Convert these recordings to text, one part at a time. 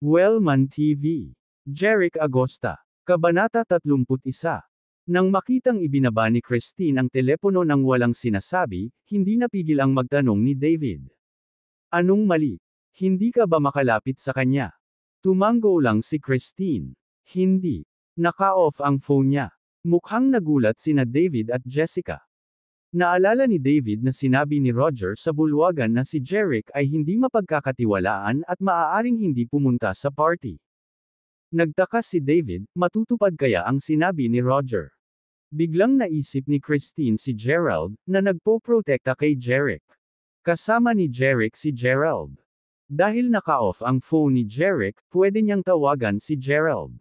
Wellman TV. Jeric Agosta. Kabanata 31. Nang makitang ibinaba ni Christine ang telepono ng walang sinasabi, hindi napigil ang magtanong ni David. Anong mali? Hindi ka ba makalapit sa kanya? Tumango lang si Christine. Hindi. Naka-off ang phone niya. Mukhang nagulat sina David at Jessica. Naalala ni David na sinabi ni Roger sa bulwagan na si Jeric ay hindi mapagkakatiwalaan at maaaring hindi pumunta sa party. Nagtaka si David, matutupad kaya ang sinabi ni Roger. Biglang naisip ni Christine si Gerald, na nagpo-protekta kay Jeric. Kasama ni Jeric si Gerald. Dahil naka-off ang phone ni Jeric, pwede niyang tawagan si Gerald.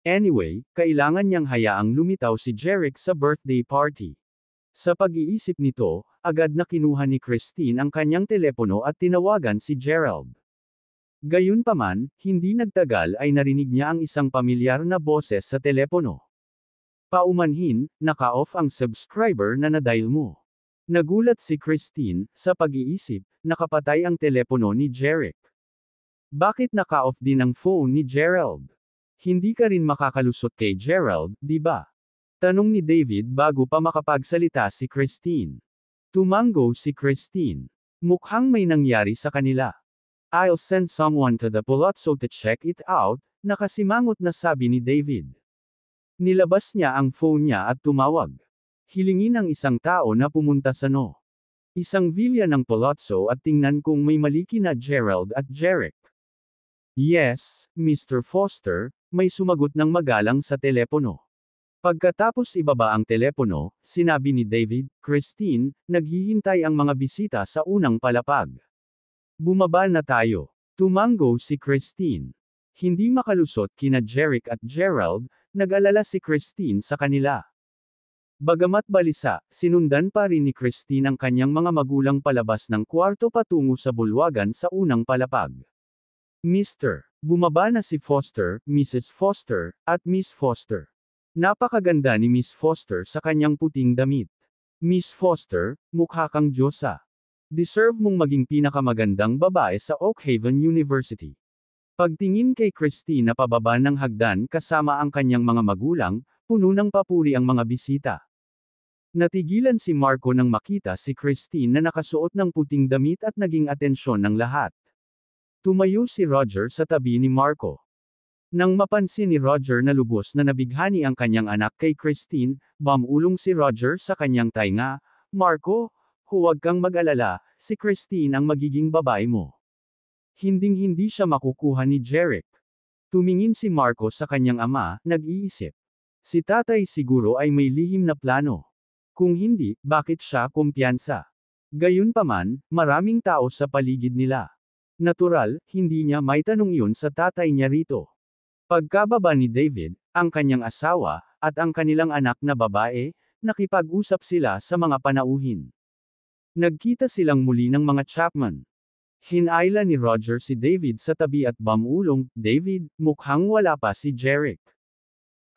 Anyway, kailangan niyang hayaang lumitaw si Jeric sa birthday party. Sa pag-iisip nito, agad na kinuha ni Christine ang kanyang telepono at tinawagan si Gerald. Gayunpaman, hindi nagtagal ay narinig niya ang isang pamilyar na boses sa telepono. Paumanhin, naka-off ang subscriber na nadial mo. Nagulat si Christine, sa pag-iisip, nakapatay ang telepono ni Jeric. Bakit naka-off din ang phone ni Gerald? Hindi ka rin makakalusot kay Gerald, di ba? Tanong ni David bago pa makapagsalita si Christine. Tumango si Christine. Mukhang may nangyari sa kanila. I'll send someone to the palazzo to check it out, nakasimangot na sabi ni David. Nilabas niya ang phone niya at tumawag. Hilingin ang isang tao na pumunta sa isang villa ng palazzo at tingnan kung may maliki na Gerald at Jeric. Yes, Mr. Foster, may sumagot ng magalang sa telepono. Pagkatapos ibaba ang telepono, sinabi ni David, Christine, naghihintay ang mga bisita sa unang palapag. Bumaba na tayo. Tumango si Christine. Hindi makalusot kina Jeric at Gerald, nag-alala si Christine sa kanila. Bagamat balisa, sinundan pa rin ni Christine ang kanyang mga magulang palabas ng kwarto patungo sa bulwagan sa unang palapag. Mr. Bumaba na si Foster, Mrs. Foster, at Miss Foster. Napakaganda ni Miss Foster sa kanyang puting damit. Miss Foster, mukha kang diyosa. Deserve mong maging pinakamagandang babae sa Oakhaven University. Pagtingin kay Christine na pababa ng hagdan kasama ang kanyang mga magulang, puno ng papuri ang mga bisita. Natigilan si Marco nang makita si Christine na nakasuot ng puting damit at naging atensyon ng lahat. Tumayo si Roger sa tabi ni Marco. Nang mapansin ni Roger na lubos na nabighani ang kanyang anak kay Christine, bumulong si Roger sa kanyang tainga, Marco, huwag kang mag-alala, si Christine ang magiging babae mo. Hinding-hindi siya makukuha ni Jeric. Tumingin si Marco sa kanyang ama, nag-iisip. Si tatay siguro ay may lihim na plano. Kung hindi, bakit siya kumpiyansa? Gayunpaman, maraming tao sa paligid nila. Natural, hindi niya may tanong iyon sa tatay niya rito. Pagkababa ni David, ang kanyang asawa, at ang kanilang anak na babae, nakipag-usap sila sa mga panauhin. Nagkita silang muli ng mga Chapman. Hinayla ni Roger si David sa tabi at bumulong, David, mukhang wala pa si Jeric.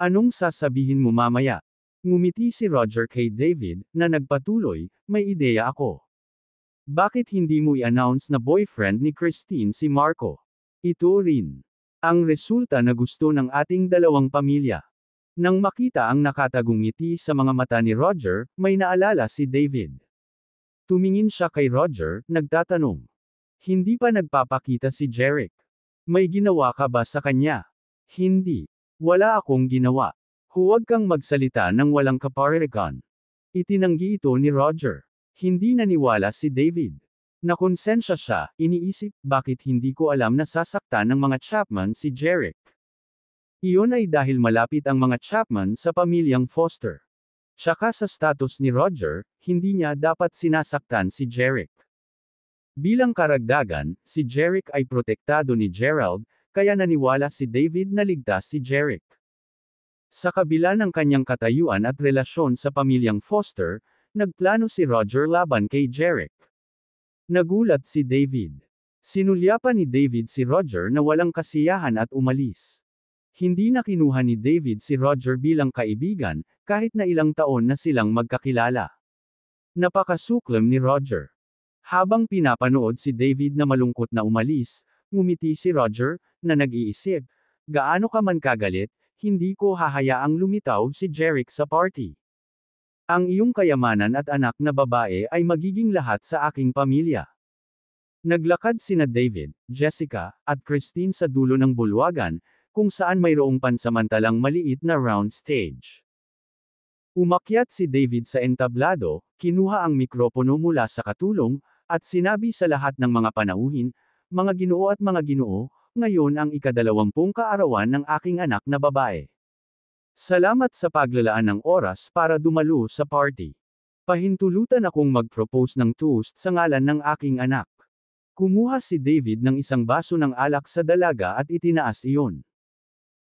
Anong sasabihin mo mamaya? Ngumiti si Roger kay David, na nagpatuloy, may ideya ako. Bakit hindi mo i-announce na boyfriend ni Christine si Marco? Ito rin ang resulta na gusto ng ating dalawang pamilya. Nang makita ang nakatagong ngiti sa mga mata ni Roger, may naalala si David. Tumingin siya kay Roger, nagtatanong. Hindi pa nagpapakita si Jeric. May ginawa ka ba sa kanya? Hindi. Wala akong ginawa. Huwag kang magsalita ng walang kaparirikan. Itinanggi ito ni Roger. Hindi naniwala si David. Nakonsensya siya, iniisip, bakit hindi ko alam na sasaktan ng mga Chapman si Jeric. Iyon ay dahil malapit ang mga Chapman sa pamilyang Foster. Tsaka sa status ni Roger, hindi niya dapat sinasaktan si Jeric. Bilang karagdagan, si Jeric ay protektado ni Gerald, kaya naniwala si David na ligtas si Jeric. Sa kabila ng kanyang katayuan at relasyon sa pamilyang Foster, nagplano si Roger laban kay Jeric. Nagulat si David. Sinulyapan ni David si Roger na walang kasiyahan at umalis. Hindi na kinuha ni David si Roger bilang kaibigan, kahit na ilang taon na silang magkakilala. Napakasuklam ni Roger. Habang pinapanood si David na malungkot na umalis, Ngumiti si Roger, na nag-iisip. Gaano ka man kagalit, hindi ko hahayaang lumitaw si Jeric sa party. Ang iyong kayamanan at anak na babae ay magiging lahat sa aking pamilya. Naglakad sina David, Jessica, at Christine sa dulo ng bulwagan, kung saan mayroong pansamantalang maliit na round stage. Umakyat si David sa entablado, kinuha ang mikropono mula sa katulong, at sinabi sa lahat ng mga panauhin, "Mga ginoo at mga ginoo, ngayon ang ika-20 kaarawan ng aking anak na babae. Salamat sa paglalaan ng oras para dumalo sa party. Pahintulutan akong mag-propose ng toast sa ngalan ng aking anak." Kumuha si David ng isang baso ng alak sa dalaga at itinaas iyon.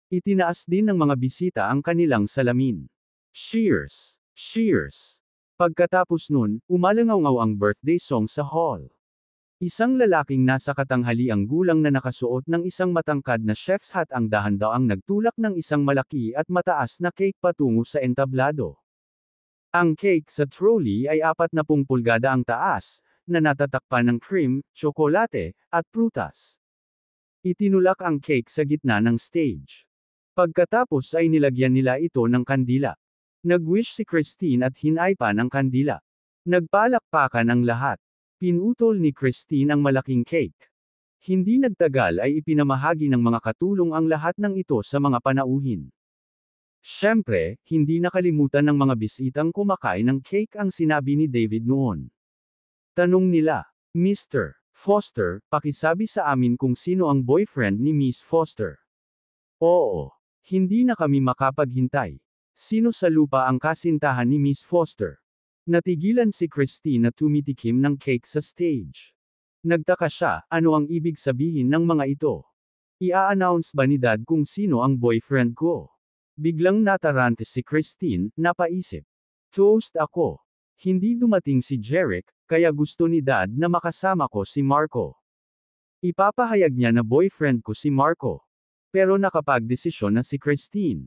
Itinaas din ng mga bisita ang kanilang salamin. Cheers! Cheers! Pagkatapos nun, umalangaw ang birthday song sa hall. Isang lalaking nasa katanghaliang gulang na nakasuot ng isang matangkad na chef's hat ang dahan-daang nagtulak ng isang malaki at mataas na cake patungo sa entablado. Ang cake sa trolley ay 40 pulgada ang taas, na natatakpan ng cream, tsokolate, at prutas. Itinulak ang cake sa gitna ng stage. Pagkatapos ay nilagyan nila ito ng kandila. Nag-wish si Christine at hinaypan ang kandila. Nagpalakpakan ang lahat. Pinutol ni Christine ang malaking cake. Hindi nagtagal ay ipinamahagi ng mga katulong ang lahat ng ito sa mga panauhin. Siyempre, hindi nakalimutan ng mga bisitang kumakain ng cake ang sinabi ni David noon. Tanong nila, "Mr. Foster, pakisabi sa amin kung sino ang boyfriend ni Miss Foster." "Oo. Hindi na kami makapaghintay. Sino sa lupa ang kasintahan ni Miss Foster?" Natigilan si Christine na tumitikim ng cake sa stage. Nagtaka siya, ano ang ibig sabihin ng mga ito? Ia-announce ba ni Dad kung sino ang boyfriend ko? Biglang natarante si Christine, napaisip. Toast ako. Hindi dumating si Jeric, kaya gusto ni Dad na makasama ko si Marco. Ipapahayag niya na boyfriend ko si Marco. Pero nakapagdesisyon na si Christine.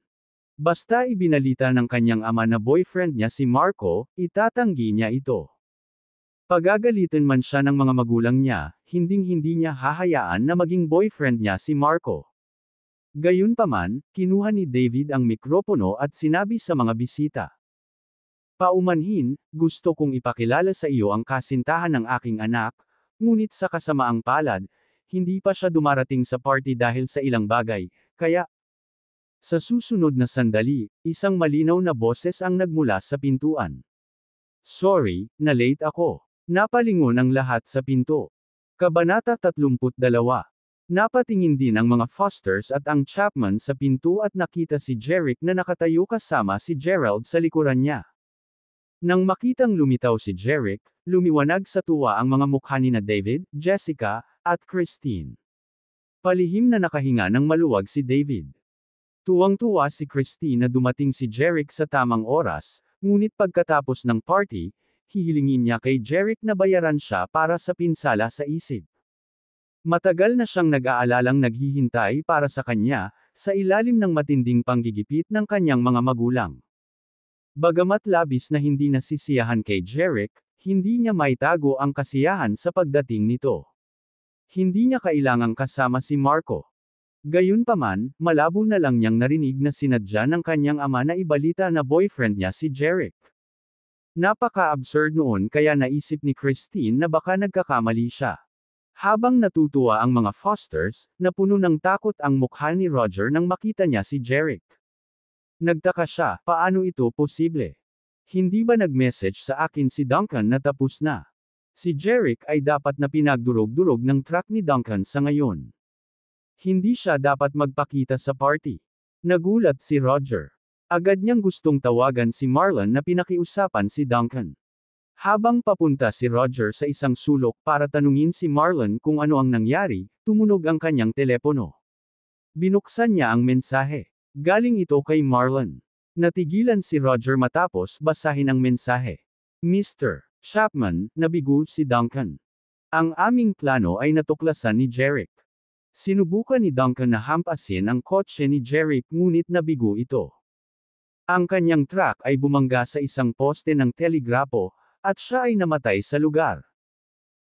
Basta ibinalita ng kanyang ama na boyfriend niya si Marco, itatanggi niya ito. Pagagalitan man siya ng mga magulang niya, hinding-hindi niya hahayaan na maging boyfriend niya si Marco. Gayunpaman, kinuha ni David ang mikropono at sinabi sa mga bisita. "Paumanhin, gusto kong ipakilala sa iyo ang kasintahan ng aking anak, ngunit sa kasamaang palad, hindi pa siya dumarating sa party dahil sa ilang bagay, kaya..." Sa susunod na sandali, isang malinaw na boses ang nagmula sa pintuan. "Sorry, na-late ako." Napalingon ang lahat sa pinto. Kabanata 32. Napatingin din ang mga Fosters at ang Chapman sa pinto at nakita si Jeric na nakatayo kasama si Gerald sa likuran niya. Nang makitang lumitaw si Jeric, lumiwanag sa tuwa ang mga mukha ni na David, Jessica, at Christine. Palihim na nakahinga ng maluwag si David. Tuwang-tuwa si Christine na dumating si Jeric sa tamang oras, ngunit pagkatapos ng party, hihilingin niya kay Jeric na bayaran siya para sa pinsala sa isip. Matagal na siyang nag-aalalang naghihintay para sa kanya, sa ilalim ng matinding panggigipit ng kanyang mga magulang. Bagamat labis na hindi nasisiyahan kay Jeric, hindi niya maitago ang kasiyahan sa pagdating nito. Hindi niya kailangang kasama si Marco. Gayunpaman, malabo na lang niyang narinig na sinadya ng kanyang ama na ibalita na boyfriend niya si Jeric. Napaka-absurd noon kaya naisip ni Christine na baka nagkakamali siya. Habang natutuwa ang mga Fosters, napuno ng takot ang mukha ni Roger nang makita niya si Jeric. Nagtaka siya, paano ito posible? Hindi ba nag-message sa akin si Duncan na tapos na? Si Jeric ay dapat na pinagdurog-durog ng truck ni Duncan sa ngayon. Hindi siya dapat magpakita sa party. Nagulat si Roger. Agad niyang gustong tawagan si Marlon na pinakiusapan si Duncan. Habang papunta si Roger sa isang sulok para tanungin si Marlon kung ano ang nangyari, tumunog ang kanyang telepono. Binuksan niya ang mensahe. Galing ito kay Marlon. Natigilan si Roger matapos basahin ang mensahe. "Mr. Chapman, nabigo si Duncan. Ang aming plano ay natuklasan ni Jeric. Sinubukan ni Duncan na hampasin ang kotse ni Jeric ngunit nabigo ito. Ang kanyang truck ay bumangga sa isang poste ng telegrapo, at siya ay namatay sa lugar.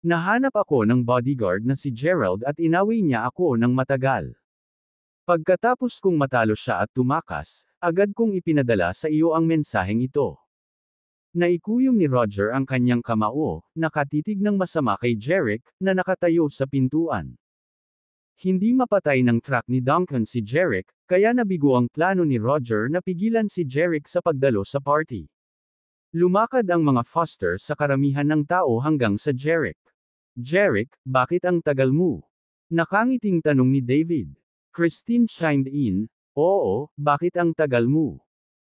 Nahanap ako ng bodyguard na si Gerald at inaway niya ako ng matagal. Pagkatapos kong matalo siya at tumakas, agad kong ipinadala sa iyo ang mensaheng ito. Naikuyom ni Roger ang kanyang kamao, nakatitig ng masama kay Jerick, na nakatayo sa pintuan. Hindi mapatay ng truck ni Duncan si Jerick, kaya nabigo ang plano ni Roger na pigilan si Jerick sa pagdalo sa party. Lumakad ang mga Foster sa karamihan ng tao hanggang sa Jerick. Jerick, bakit ang tagal mo? Nakangiting tanong ni David. Christine chimed in, oo, bakit ang tagal mo?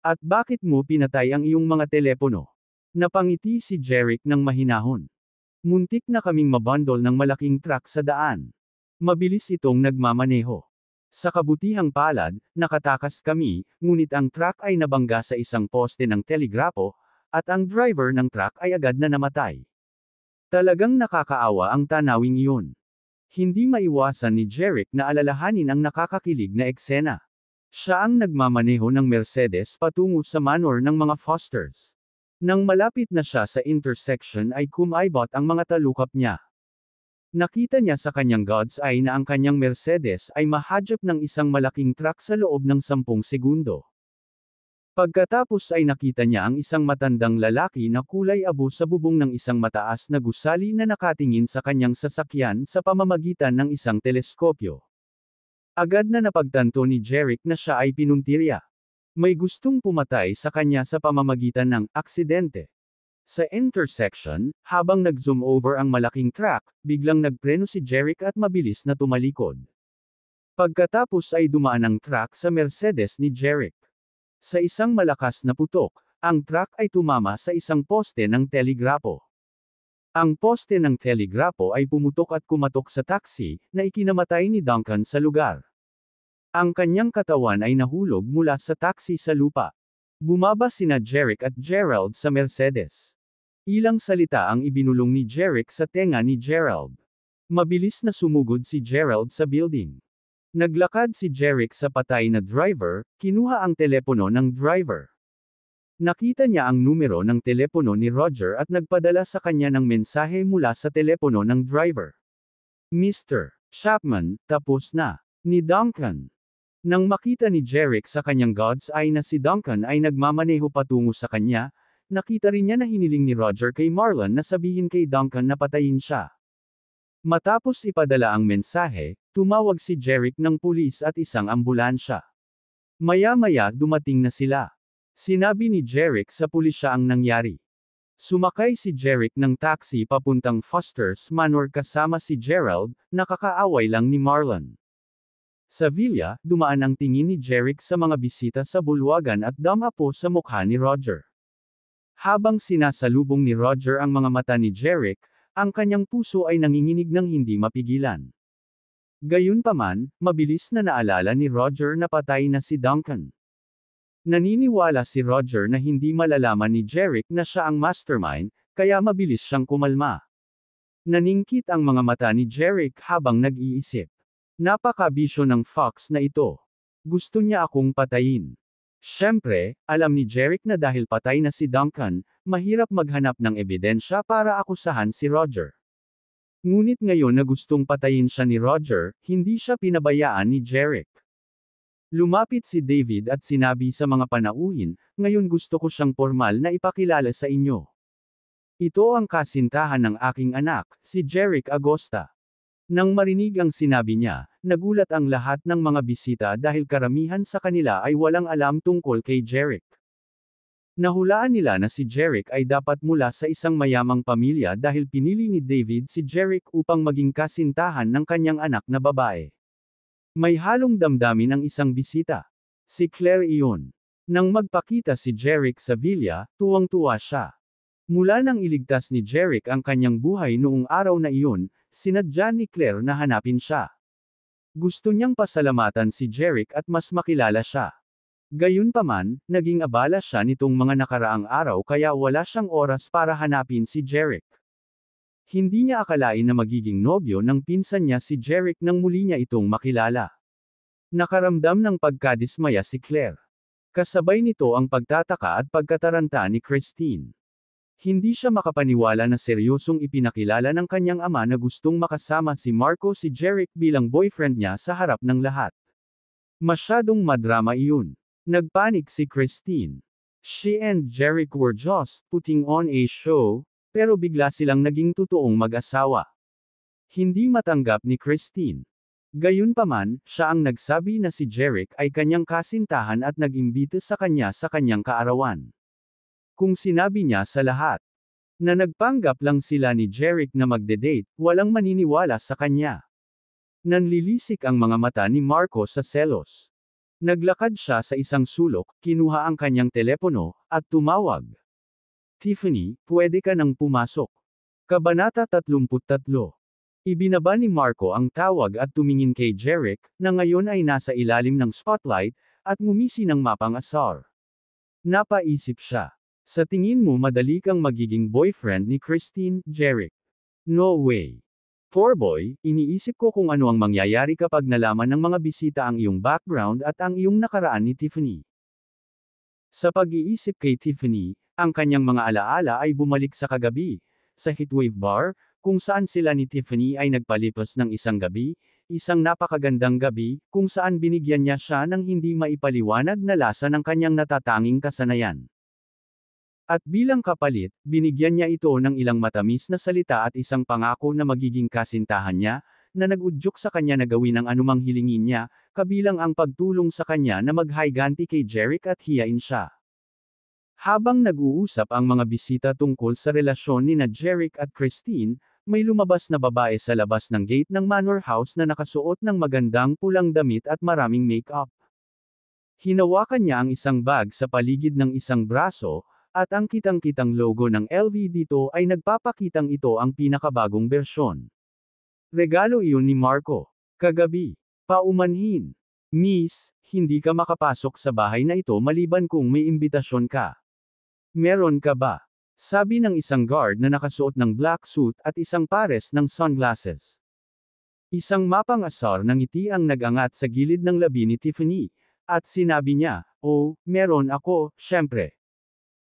At bakit mo pinatay ang iyong mga telepono? Napangiti si Jerick ng mahinahon. Muntik na kaming mabundol ng malaking truck sa daan. Mabilis itong nagmamaneho. Sa kabutihang palad, nakatakas kami, ngunit ang truck ay nabangga sa isang poste ng telegrapo, at ang driver ng truck ay agad na namatay. Talagang nakakaawa ang tanawing iyon. Hindi maiwasan ni Jerick na alalahanin ang nakakakilig na eksena. Siya ang nagmamaneho ng Mercedes patungo sa manor ng mga Fosters. Nang malapit na siya sa intersection ay kumaibot ang mga talukap niya. Nakita niya sa kanyang God's eye na ang kanyang Mercedes ay mahadjap ng isang malaking truck sa loob ng 10 segundo. Pagkatapos ay nakita niya ang isang matandang lalaki na kulay abo sa bubong ng isang mataas na gusali na nakatingin sa kanyang sasakyan sa pamamagitan ng isang teleskopyo. Agad na napagtanto ni Jerick na siya ay pinuntirya. May gustong pumatay sa kanya sa pamamagitan ng aksidente. Sa intersection, habang nag-zoom over ang malaking truck, biglang nagpreno si Jerick at mabilis na tumalikod. Pagkatapos ay dumaan ang truck sa Mercedes ni Jerick. Sa isang malakas na putok, ang truck ay tumama sa isang poste ng telegrapo. Ang poste ng telegrapo ay pumutok at kumatok sa taxi, na ikinamatay ni Duncan sa lugar. Ang kanyang katawan ay nahulog mula sa taxi sa lupa. Bumaba sina Jerick at Gerald sa Mercedes. Ilang salita ang ibinulong ni Jerick sa tenga ni Gerald. Mabilis na sumugod si Gerald sa building. Naglakad si Jerick sa patay na driver, kinuha ang telepono ng driver. Nakita niya ang numero ng telepono ni Roger at nagpadala sa kanya ng mensahe mula sa telepono ng driver. Mr. Chapman, tapos na. Ni Duncan. Nang makita ni Jerick sa kanyang God's eye na si Duncan ay nagmamaneho patungo sa kanya, nakita rin niya na hiniling ni Roger kay Marlon na sabihin kay Duncan na patayin siya. Matapos ipadala ang mensahe, tumawag si Jerick ng pulis at isang ambulansya. Maya-maya dumating na sila. Sinabi ni Jerick sa pulisya ang nangyari. Sumakay si Jerick ng taxi papuntang Foster's Manor kasama si Gerald, nakakaaway lang ni Marlon. Sa villa, dumaan ang tingin ni Jerick sa mga bisita sa bulwagan at damapo sa mukha ni Roger. Habang sinasalubong ni Roger ang mga mata ni Jerick, ang kanyang puso ay nanginginig ng hindi mapigilan. Gayunpaman, mabilis na naalala ni Roger na patay na si Duncan. Naniniwala si Roger na hindi malalaman ni Jerick na siya ang mastermind, kaya mabilis siyang kumalma. Naningkit ang mga mata ni Jerick habang nag-iisip. Napakabisyo ng fox na ito. Gusto niya akong patayin. Siyempre, alam ni Jerick na dahil patay na si Duncan, mahirap maghanap ng ebidensya para akusahan si Roger. Ngunit ngayon na gustong patayin siya ni Roger, hindi siya pinabayaan ni Jerick. Lumapit si David at sinabi sa mga panauhin, ngayon gusto ko siyang formal na ipakilala sa inyo. Ito ang kasintahan ng aking anak, si Jerick Agosta. Nang marinig ang sinabi niya, nagulat ang lahat ng mga bisita dahil karamihan sa kanila ay walang alam tungkol kay Jerick. Nahulaan nila na si Jerick ay dapat mula sa isang mayamang pamilya dahil pinili ni David si Jerick upang maging kasintahan ng kanyang anak na babae. May halong damdamin ang isang bisita. Si Claire iyon. Nang magpakita si Jerick sa villa, tuwang-tuwa siya. Mula nang iligtas ni Jerick ang kanyang buhay noong araw na iyon, sinadya ni Claire na hanapin siya. Gusto niyang pasalamatan si Jerick at mas makilala siya. Gayunpaman, naging abala siya nitong mga nakaraang araw kaya wala siyang oras para hanapin si Jerick. Hindi niya akalain na magiging nobyo ng pinsan niya si Jerick nang muli niya itong makilala. Nakaramdam ng pagkadismaya si Claire. Kasabay nito ang pagtataka at pagkataranta ni Christine. Hindi siya makapaniwala na seryosong ipinakilala ng kanyang ama na gustong makasama si Marco si Jeric bilang boyfriend niya sa harap ng lahat. Masyadong madrama iyon. Nagpanik si Christine. She and Jeric were just putting on a show, pero bigla silang naging totoong mag-asawa. Hindi matanggap ni Christine. Gayunpaman, siya ang nagsabi na si Jeric ay kanyang kasintahan at nag-imbita sa kanyang kaarawan. Kung sinabi niya sa lahat na nagpanggap lang sila ni Jeric na magde-date, walang maniniwala sa kanya. Nanlilisik ang mga mata ni Marco sa selos. Naglakad siya sa isang sulok, kinuha ang kanyang telepono, at tumawag. Tiffany, pwede ka nang pumasok. Kabanata 33. Ibinaba ni Marco ang tawag at tumingin kay Jeric, na ngayon ay nasa ilalim ng spotlight, at ngumisi ng mapang-asar. Napaisip siya. Sa tingin mo madali kang magiging boyfriend ni Christine, Jeric? No way. Poor boy, iniisip ko kung ano ang mangyayari kapag nalaman ng mga bisita ang iyong background at ang iyong nakaraan ni Tiffany. Sa pag-iisip kay Tiffany, ang kanyang mga alaala ay bumalik sa kagabi, sa Heatwave Bar, kung saan sila ni Tiffany ay nagpalipas ng isang gabi, isang napakagandang gabi, kung saan binigyan niya siya ng hindi maipaliwanag na lasa ng kanyang natatanging kasanayan. At bilang kapalit, binigyan niya ito ng ilang matamis na salita at isang pangako na magiging kasintahan niya, na nag-udyok sa kanya na gawin ang anumang hilingin niya, kabilang ang pagtulong sa kanya na maghiganti kay Jeric at hiyain siya. Habang nag-uusap ang mga bisita tungkol sa relasyon ni Jeric at Christine, may lumabas na babae sa labas ng gate ng manor house na nakasuot ng magandang pulang damit at maraming make-up. Hinawakan niya ang isang bag sa paligid ng isang braso, at ang kitang-kitang logo ng LV dito ay nagpapakitang ito ang pinakabagong bersyon. Regalo iyon ni Marco. Kagabi. Paumanhin. Miss, hindi ka makapasok sa bahay na ito maliban kung may imbitasyon ka. Meron ka ba? Sabi ng isang guard na nakasuot ng black suit at isang pares ng sunglasses. Isang mapang-asar ng ngiti ang nag-angat sa gilid ng labi ni Tiffany, at sinabi niya, "Oh, meron ako, syempre."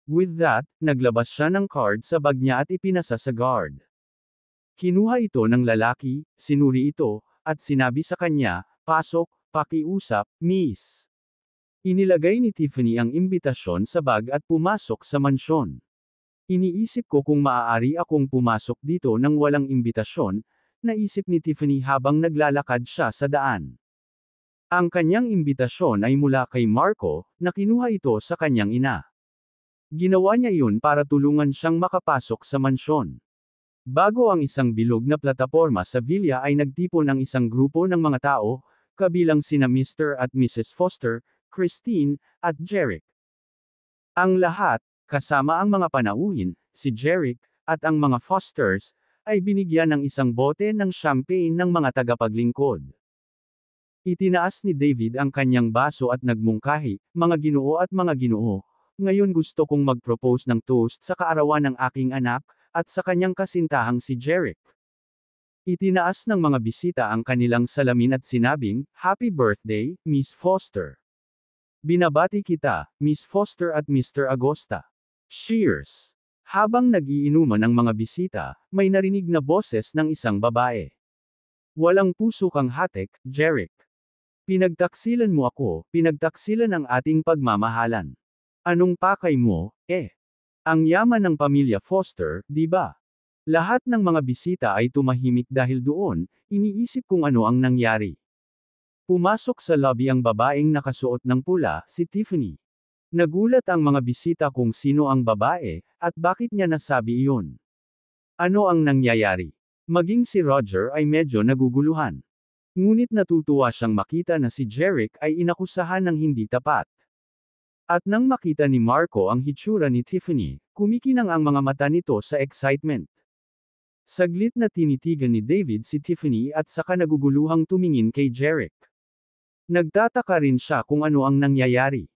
With that, naglabas siya ng card sa bag niya at ipinasa sa guard. Kinuha ito ng lalaki, sinuri ito, at sinabi sa kanya, "Pasok, pakiusap, miss." Inilagay ni Tiffany ang imbitasyon sa bag at pumasok sa mansyon. Iniisip ko kung maaari akong pumasok dito nang walang imbitasyon, naisip ni Tiffany habang naglalakad siya sa daan. Ang kanyang imbitasyon ay mula kay Marco, na kinuha ito sa kanyang ina. Ginawa niya iyon para tulungan siyang makapasok sa mansyon. Bago ang isang bilog na plataporma sa villa ay nagtipon ang isang grupo ng mga tao, kabilang sina Mr. at Mrs. Foster, Christine, at Jeric. Ang lahat, kasama ang mga panauhin, si Jeric, at ang mga Fosters, ay binigyan ng isang bote ng champagne ng mga tagapaglingkod. Itinaas ni David ang kanyang baso at nagmungkahi, "Mga ginoo at mga ginoo, ngayon gusto kong mag-propose ng toast sa kaarawan ng aking anak, at sa kanyang kasintahang si Jeric." Itinaas ng mga bisita ang kanilang salamin at sinabing, "Happy birthday, Miss Foster. Binabati kita, Miss Foster at Mr. Agosta. Cheers!" Habang nag-iinuman ang mga bisita, may narinig na boses ng isang babae. "Walang puso kang hatek, Jeric. Pinagtaksilan mo ako, pinagtaksilan ang ating pagmamahalan. Anong pakay mo, eh? Ang yaman ng pamilya Foster, di ba?" Lahat ng mga bisita ay tumahimik dahil doon, iniisip kung ano ang nangyari. Pumasok sa lobby ang babaeng nakasuot ng pula, si Tiffany. Nagulat ang mga bisita kung sino ang babae, at bakit niya nasabi iyon. Ano ang nangyayari? Maging si Roger ay medyo naguguluhan. Ngunit natutuwa siyang makita na si Jeric ay inakusahan ng hindi tapat. At nang makita ni Marco ang hitsura ni Tiffany, kumikinang ang mga mata nito sa excitement. Saglit na tinitigan ni David si Tiffany at saka naguguluhang tumingin kay Jeric. Nagtataka rin siya kung ano ang nangyayari.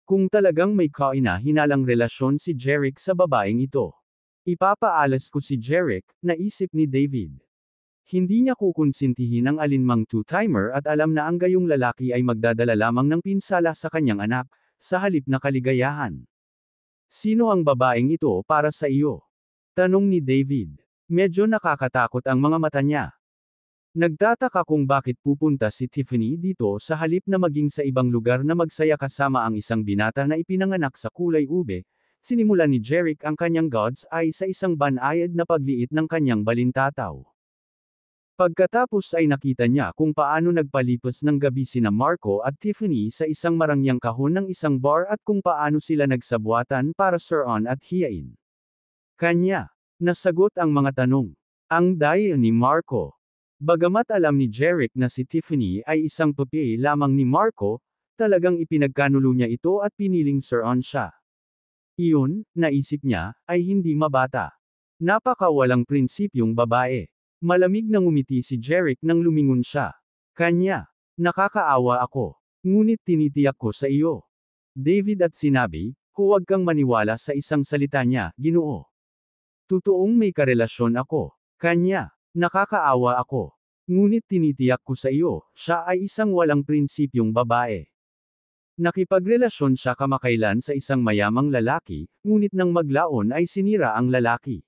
Kung talagang may kaina-hinalang relasyon si Jeric sa babaeng ito. Ipapaalas ko si Jeric, naisip ni David. Hindi niya kukonsintihin ang alinmang two-timer at alam na ang gayong lalaki ay magdadala lamang ng pinsala sa kanyang anak, sa halip na kaligayahan. Sino ang babaeng ito para sa iyo? Tanong ni David. Medyo nakakatakot ang mga mata niya. Nagtataka kung bakit pupunta si Tiffany dito sa halip na maging sa ibang lugar na magsaya kasama ang isang binata na ipinanganak sa kulay ube. Sinimulan ni Jeric ang kanyang God's Eye sa isang banayad na pagliit ng kanyang balintataw. Pagkatapos ay nakita niya kung paano nagpalipas ng gabi sina Marco at Tiffany sa isang marangyang kahon ng isang bar at kung paano sila nagsabuatan para suron at hiyain. Kanya, nasagot ang mga tanong. Ang daya ni Marco. Bagamat alam ni Jeric na si Tiffany ay isang papi lamang ni Marco, talagang ipinagkanulo niya ito at piniling suron siya. Iyon, naisip niya, ay hindi mabata. Napakawalang prinsipyong babae. Malamig na ngumiti si Jeric nang lumingon siya. Kanya, nakakaawa ako. Ngunit tinitiyak ko sa iyo. David at sinabi, huwag kang maniwala sa isang salita niya, Ginoo. Totoong may karelasyon ako. Kanya, nakakaawa ako. Ngunit tinitiyak ko sa iyo, siya ay isang walang prinsipyong babae. Nakipagrelasyon siya kamakailan sa isang mayamang lalaki, ngunit nang maglaon ay sinira ang lalaki.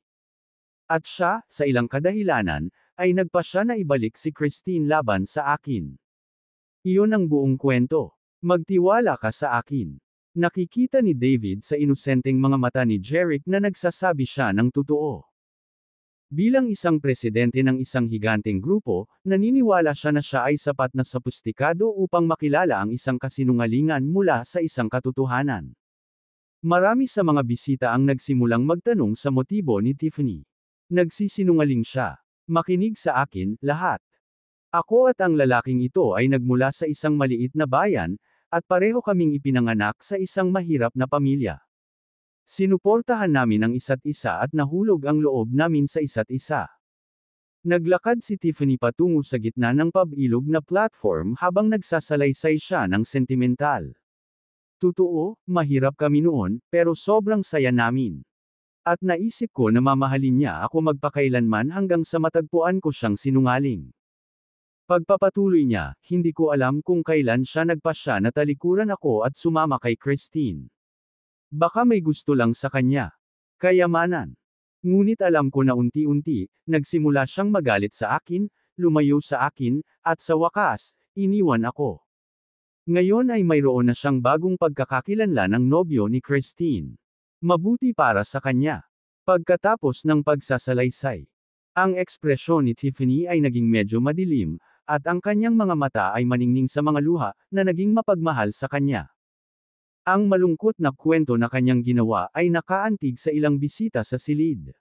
At siya, sa ilang kadahilanan, ay nagpasya na ibalik si Christine laban sa akin. Iyon ang buong kwento. Magtiwala ka sa akin. Nakikita ni David sa inosenteng mga mata ni Jeric na nagsasabi siya ng totoo. Bilang isang presidente ng isang higanteng grupo, naniniwala siya na siya ay sapat na sophistikado upang makilala ang isang kasinungalingan mula sa isang katotohanan. Marami sa mga bisita ang nagsimulang magtanong sa motibo ni Tiffany. Nagsisinungaling siya. Makinig sa akin, lahat. Ako at ang lalaking ito ay nagmula sa isang maliit na bayan, at pareho kaming ipinanganak sa isang mahirap na pamilya. Sinuportahan namin ang isa't isa at nahulog ang loob namin sa isa't isa. Naglakad si Tiffany patungo sa gitna ng pabilog na platform habang nagsasalaysay siya ng sentimental. Totoo, mahirap kami noon, pero sobrang saya namin. At naisip ko na mamahalin niya ako magpakailanman hanggang sa matagpuan ko siyang sinungaling. Pagpapatuloy niya, hindi ko alam kung kailan siya nagpasya na talikuran ako at sumama kay Christine. Baka may gusto lang sa kanya. Kayamanan. Ngunit alam ko na unti-unti, nagsimula siyang magalit sa akin, lumayo sa akin, at sa wakas, iniwan ako. Ngayon ay mayroon na siyang bagong pagkakakilanlan ng nobyo ni Christine. Mabuti para sa kanya. Pagkatapos ng pagsasalaysay, ang ekspresyon ni Tiffany ay naging medyo madilim, at ang kanyang mga mata ay maningning sa mga luha, na naging mapagmahal sa kanya. Ang malungkot na kwento na kanyang ginawa ay nakaantig sa ilang bisita sa silid.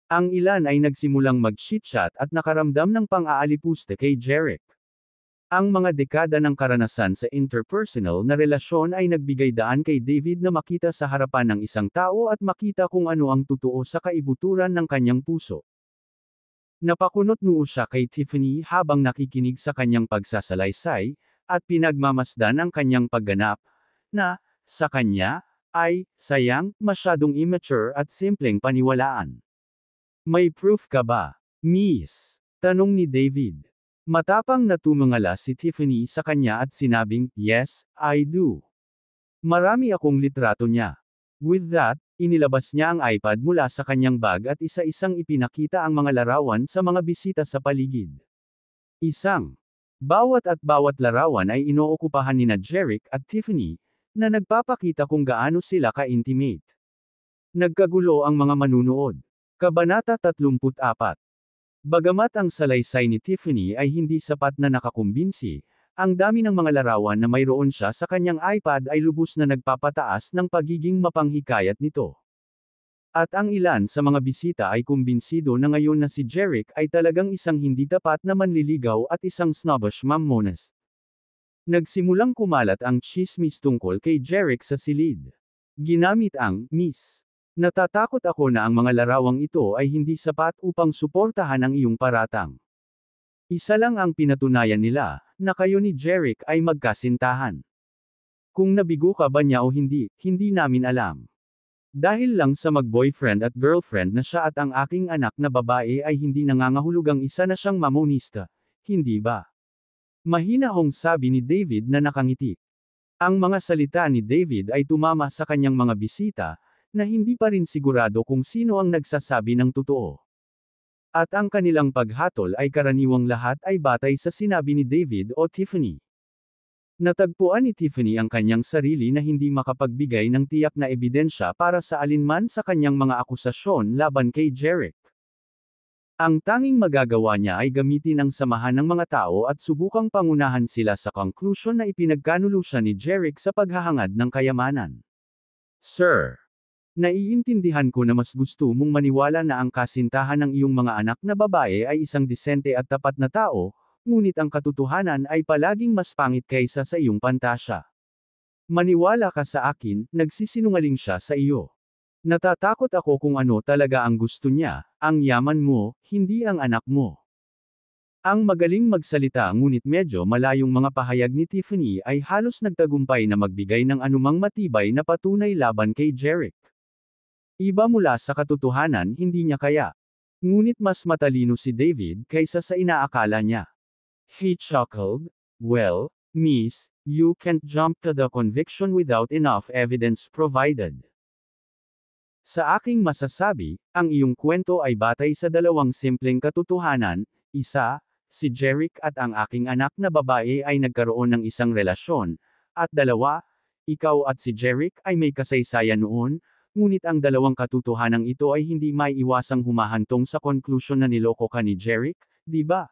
Ang ilan ay nagsimulang mag-chit-chat at nakaramdam ng pang-aalipusta kay Jeric. Ang mga dekada ng karanasan sa interpersonal na relasyon ay nagbigay daan kay David na makita sa harapan ng isang tao at makita kung ano ang totoo sa kaibuturan ng kanyang puso. Napakunot noo siya kay Tiffany habang nakikinig sa kanyang pagsasalaysay, at pinagmamasdan ang kanyang pagganap, na, sa kanya, ay, sayang, masyadong immature at simpleng paniwalaan. May proof ka ba, Miss? Tanong ni David. Matapang na tumangala si Tiffany sa kanya at sinabing, yes, I do. Marami akong litrato niya. With that, inilabas niya ang iPad mula sa kanyang bag at isa-isang ipinakita ang mga larawan sa mga bisita sa paligid. Bawat larawan ay inookupahan nina Jeric at Tiffany, na nagpapakita kung gaano sila ka-intimate. Nagkagulo ang mga manunood. Kabanata 34. Bagamat ang salaysay ni Tiffany ay hindi sapat na nakakumbinsi, ang dami ng mga larawan na mayroon siya sa kanyang iPad ay lubos na nagpapataas ng pagiging mapanghikayat nito. At ang ilan sa mga bisita ay kumbinsido na ngayon na si Jeric ay talagang isang hindi tapat na manliligaw at isang snobbish mammonist. Nagsimulang kumalat ang tsismis tungkol kay Jeric sa silid. Ginamit ang Miss. Natatakot ako na ang mga larawang ito ay hindi sapat upang suportahan ang iyong paratang. Isa lang ang pinatunayan nila, na kayo ni Jeric ay magkasintahan. Kung nabigo ka ba niya o hindi, hindi namin alam. Dahil lang sa mag-boyfriend at girlfriend na siya at ang aking anak na babae ay hindi nangangahulugang isa na siyang mamonista, hindi ba? Mahinahong sabi ni David na nakangiti. Ang mga salita ni David ay tumama sa kanyang mga bisita, na hindi pa rin sigurado kung sino ang nagsasabi ng totoo. At ang kanilang paghatol ay karaniwang lahat ay batay sa sinabi ni David o Tiffany. Natagpuan ni Tiffany ang kanyang sarili na hindi makapagbigay ng tiyak na ebidensya para sa alinman sa kanyang mga akusasyon laban kay Jerick. Ang tanging magagawa niya ay gamitin ang samahan ng mga tao at subukang pangunahan sila sa konklusyon na ipinagkanulo siya ni Jerick sa paghahangad ng kayamanan. Sir, naiintindihan ko na mas gusto mong maniwala na ang kasintahan ng iyong mga anak na babae ay isang disente at tapat na tao, ngunit ang katotohanan ay palaging mas pangit kaysa sa iyong pantasya. Maniwala ka sa akin, nagsisinungaling siya sa iyo. Natatakot ako kung ano talaga ang gusto niya, ang yaman mo, hindi ang anak mo. Ang magaling magsalita ngunit medyo malayong mga pahayag ni Tiffany ay halos nagtagumpay na magbigay ng anumang matibay na patunay laban kay Jerick. Iba mula sa katotohanan hindi niya kaya. Ngunit mas matalino si David kaysa sa inaakala niya. He chuckled, "Well, miss, you can't jump to the conviction without enough evidence provided. Sa aking masasabi, ang iyong kwento ay batay sa dalawang simpleng katotohanan, isa, si Jerick at ang aking anak na babae ay nagkaroon ng isang relasyon, at dalawa, ikaw at si Jerick ay may kasaysayan noon, ngunit ang dalawang katotohanang ito ay hindi maiiwasang humahantong sa konklusyon na niloko ka ni Jerick, di ba?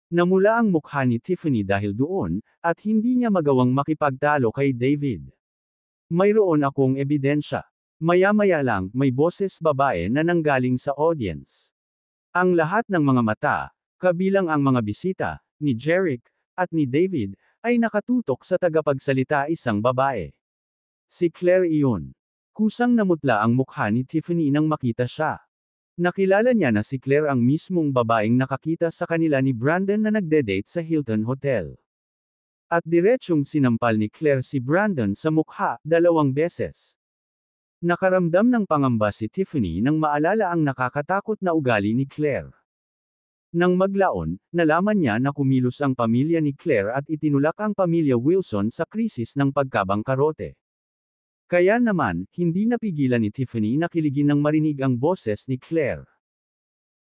Namula ang mukha ni Tiffany dahil doon, at hindi niya magawang makipagtalo kay David. Mayroon akong ebidensya. Maya-maya lang, may boses babae na nanggaling sa audience. Ang lahat ng mga mata, kabilang ang mga bisita, ni Jerick, at ni David, ay nakatutok sa tagapagsalita isang babae. Si Claire iyon. Kusang namutla ang mukha ni Tiffany nang makita siya. Nakilala niya na si Claire ang mismong babaeng nakakita sa kanila ni Brandon na nagde-date sa Hilton Hotel. At diretsyong sinampal ni Claire si Brandon sa mukha, 2 beses. Nakaramdam ng pangamba si Tiffany nang maalala ang nakakatakot na ugali ni Claire. Nang maglaon, nalaman niya na kumilos ang pamilya ni Claire at itinulak ang pamilya Wilson sa krisis ng pagkabangkarote. Kaya naman, hindi napigilan ni Tiffany na kiligin nang marinig ang boses ni Claire.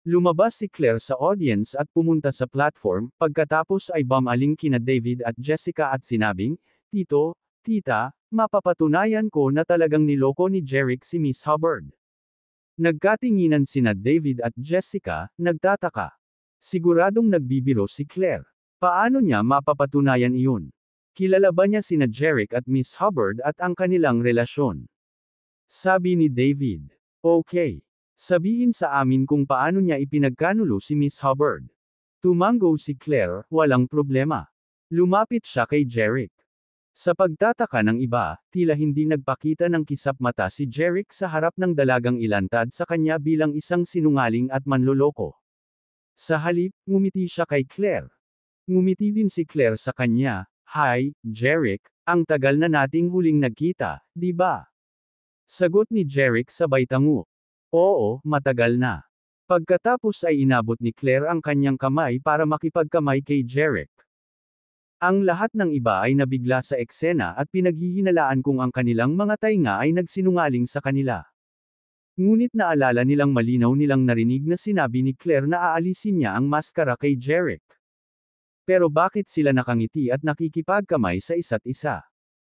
Lumabas si Claire sa audience at pumunta sa platform, pagkatapos ay bumaling kina David at Jessica at sinabing, "Tito, Tita, mapapatunayan ko na talagang niloko ni Jerick si Miss Hubbard." Nagkatinginan sina David at Jessica, nagtataka. Siguradong nagbibiro si Claire. Paano niya mapapatunayan iyon? Kilala ba niya sina Jerick at Miss Hubbard at ang kanilang relasyon? Sabi ni David. "Okay. Sabihin sa amin kung paano niya ipinagkanulo si Miss Hubbard." Tumango si Claire, walang problema. Lumapit siya kay Jerick. Sa pagtataka ng iba, tila hindi nagpakita ng kisap mata si Jerick sa harap ng dalagang ilantad sa kanya bilang isang sinungaling at manloloko. Sa halip, ngumiti siya kay Claire. Ngumiti din si Claire sa kanya, "Hi, Jerick, ang tagal na nating huling nagkita, di ba?" Sagot ni Jerick sabay tango. "Oo, matagal na." Pagkatapos ay inabot ni Claire ang kanyang kamay para makipagkamay kay Jerick. Ang lahat ng iba ay nabigla sa eksena at pinaghihinalaan kung ang kanilang mga tainga ay nagsinungaling sa kanila. Ngunit naalala nilang malinaw nilang narinig na sinabi ni Claire na aalisin niya ang maskara kay Jerick. Pero bakit sila nakangiti at nakikipagkamay sa isa't isa?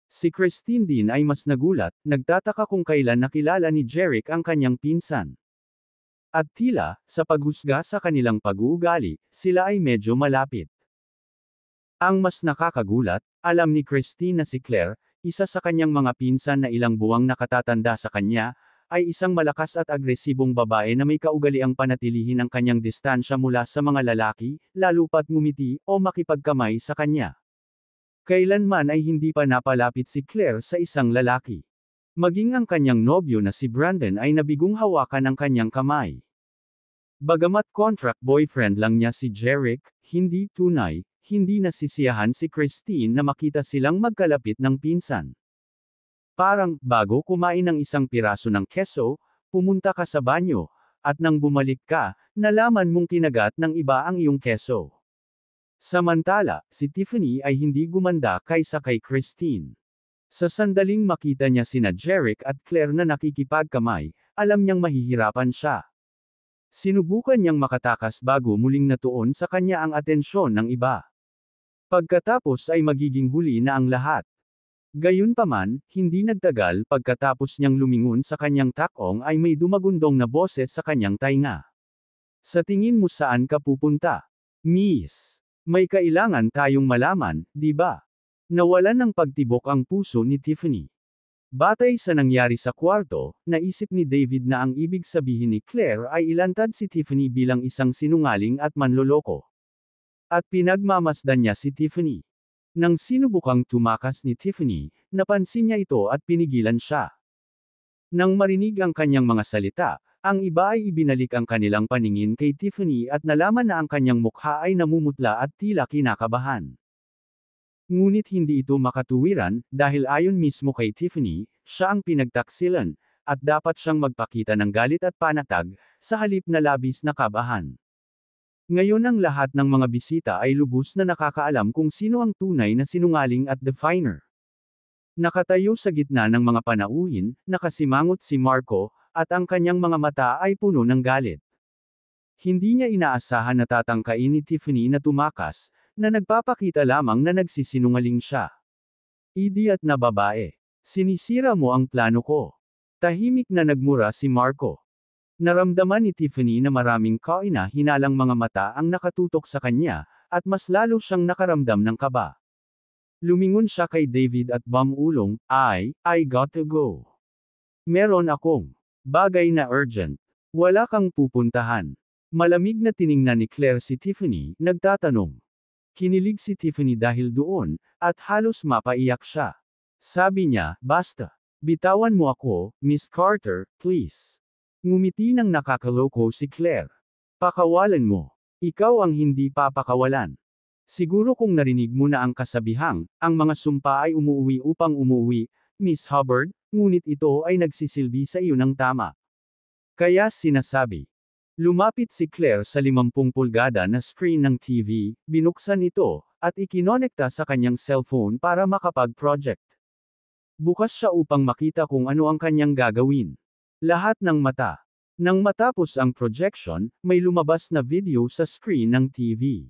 Si Christine din ay mas nagulat, nagtataka kung kailan nakilala ni Jerick ang kanyang pinsan. At tila, sa paghusga sa kanilang pag-uugali, sila ay medyo malapit. Ang mas nakakagulat, alam ni Christine na si Claire, isa sa kanyang mga pinsan na ilang buwang nakatatanda sa kanya, ay isang malakas at agresibong babae na may kaugaliang panatilihin ang kanyang distansya mula sa mga lalaki, lalo pat ngumiti, o makipagkamay sa kanya. Kailanman ay hindi pa napalapit si Claire sa isang lalaki. Maging ang kanyang nobyo na si Brandon ay nabigong hawakan ang kanyang kamay. Bagamat contract boyfriend lang niya si Jerick, hindi tunay, hindi nasisiyahan si Christine na makita silang magkalapit ng pinsan. Parang, bago kumain ng isang piraso ng keso, pumunta ka sa banyo, at nang bumalik ka, nalaman mong kinagat ng iba ang iyong keso. Samantala, si Tiffany ay hindi gumanda kaysa kay Christine. Sa sandaling makita niya sina Jeric at Claire na nakikipagkamay, alam niyang mahihirapan siya. Sinubukan niyang makatakas bago muling natuon sa kanya ang atensyon ng iba. Pagkatapos ay magiging huli na ang lahat. Gayunpaman, hindi nagtagal pagkatapos niyang lumingon sa kanyang takong ay may dumagundong na boses sa kanyang tainga. Sa tingin mo saan ka pupunta? Miss, may kailangan tayong malaman, di ba? Nawalan ng pagtibok ang puso ni Tiffany. Batay sa nangyari sa kwarto, naisip ni David na ang ibig sabihin ni Claire ay ilantad si Tiffany bilang isang sinungaling at manloloko. At pinagmamasdan niya si Tiffany. Nang sinubukang tumakas ni Tiffany, napansin niya ito at pinigilan siya. Nang marinig ang kanyang mga salita, ang iba ay ibinalik ang kanilang paningin kay Tiffany at nalaman na ang kanyang mukha ay namumutla at tila kinakabahan. Ngunit hindi ito makatuwiran, dahil ayon mismo kay Tiffany, siya ang pinagtaksilan, at dapat siyang magpakita ng galit at panatag, sa halip na labis na kabahan. Ngayon ang lahat ng mga bisita ay lubos na nakakaalam kung sino ang tunay na sinungaling at definer. Nakatayo sa gitna ng mga panauhin, nakasimangot si Marco, at ang kanyang mga mata ay puno ng galit. Hindi niya inaasahan na tatangkain ni Tiffany na tumakas, na nagpapakita lamang na nagsisinungaling siya. Idiot na babae. Sinisira mo ang plano ko. Tahimik na nagmura si Marco. Naramdaman ni Tiffany na maraming kaina-hinalang mga mata ang nakatutok sa kanya, at mas lalo siyang nakaramdam ng kaba. Lumingon siya kay David at bumulong, I got to go. Meron akong bagay na urgent. Wala kang pupuntahan. Malamig na tiningnan ni Claire si Tiffany, nagtatanong. Kinilig si Tiffany dahil doon, at halos mapaiyak siya. Sabi niya, basta. Bitawan mo ako, Miss Carter, please. Ngumiti ng nakakaloko si Claire. Pakawalan mo. Ikaw ang hindi papakawalan. Siguro kung narinig mo na ang kasabihang, ang mga sumpa ay umuwi upang umuwi, Miss Hubbard, ngunit ito ay nagsisilbi sa iyo ng tama. Kaya sinasabi. Lumapit si Claire sa 50 pulgada na screen ng TV, binuksan ito, at ikinonekta sa kanyang cellphone para makapag-project. Bukas siya upang makita kung ano ang kanyang gagawin. Lahat ng mata. Nang matapos ang projection, may lumabas na video sa screen ng TV.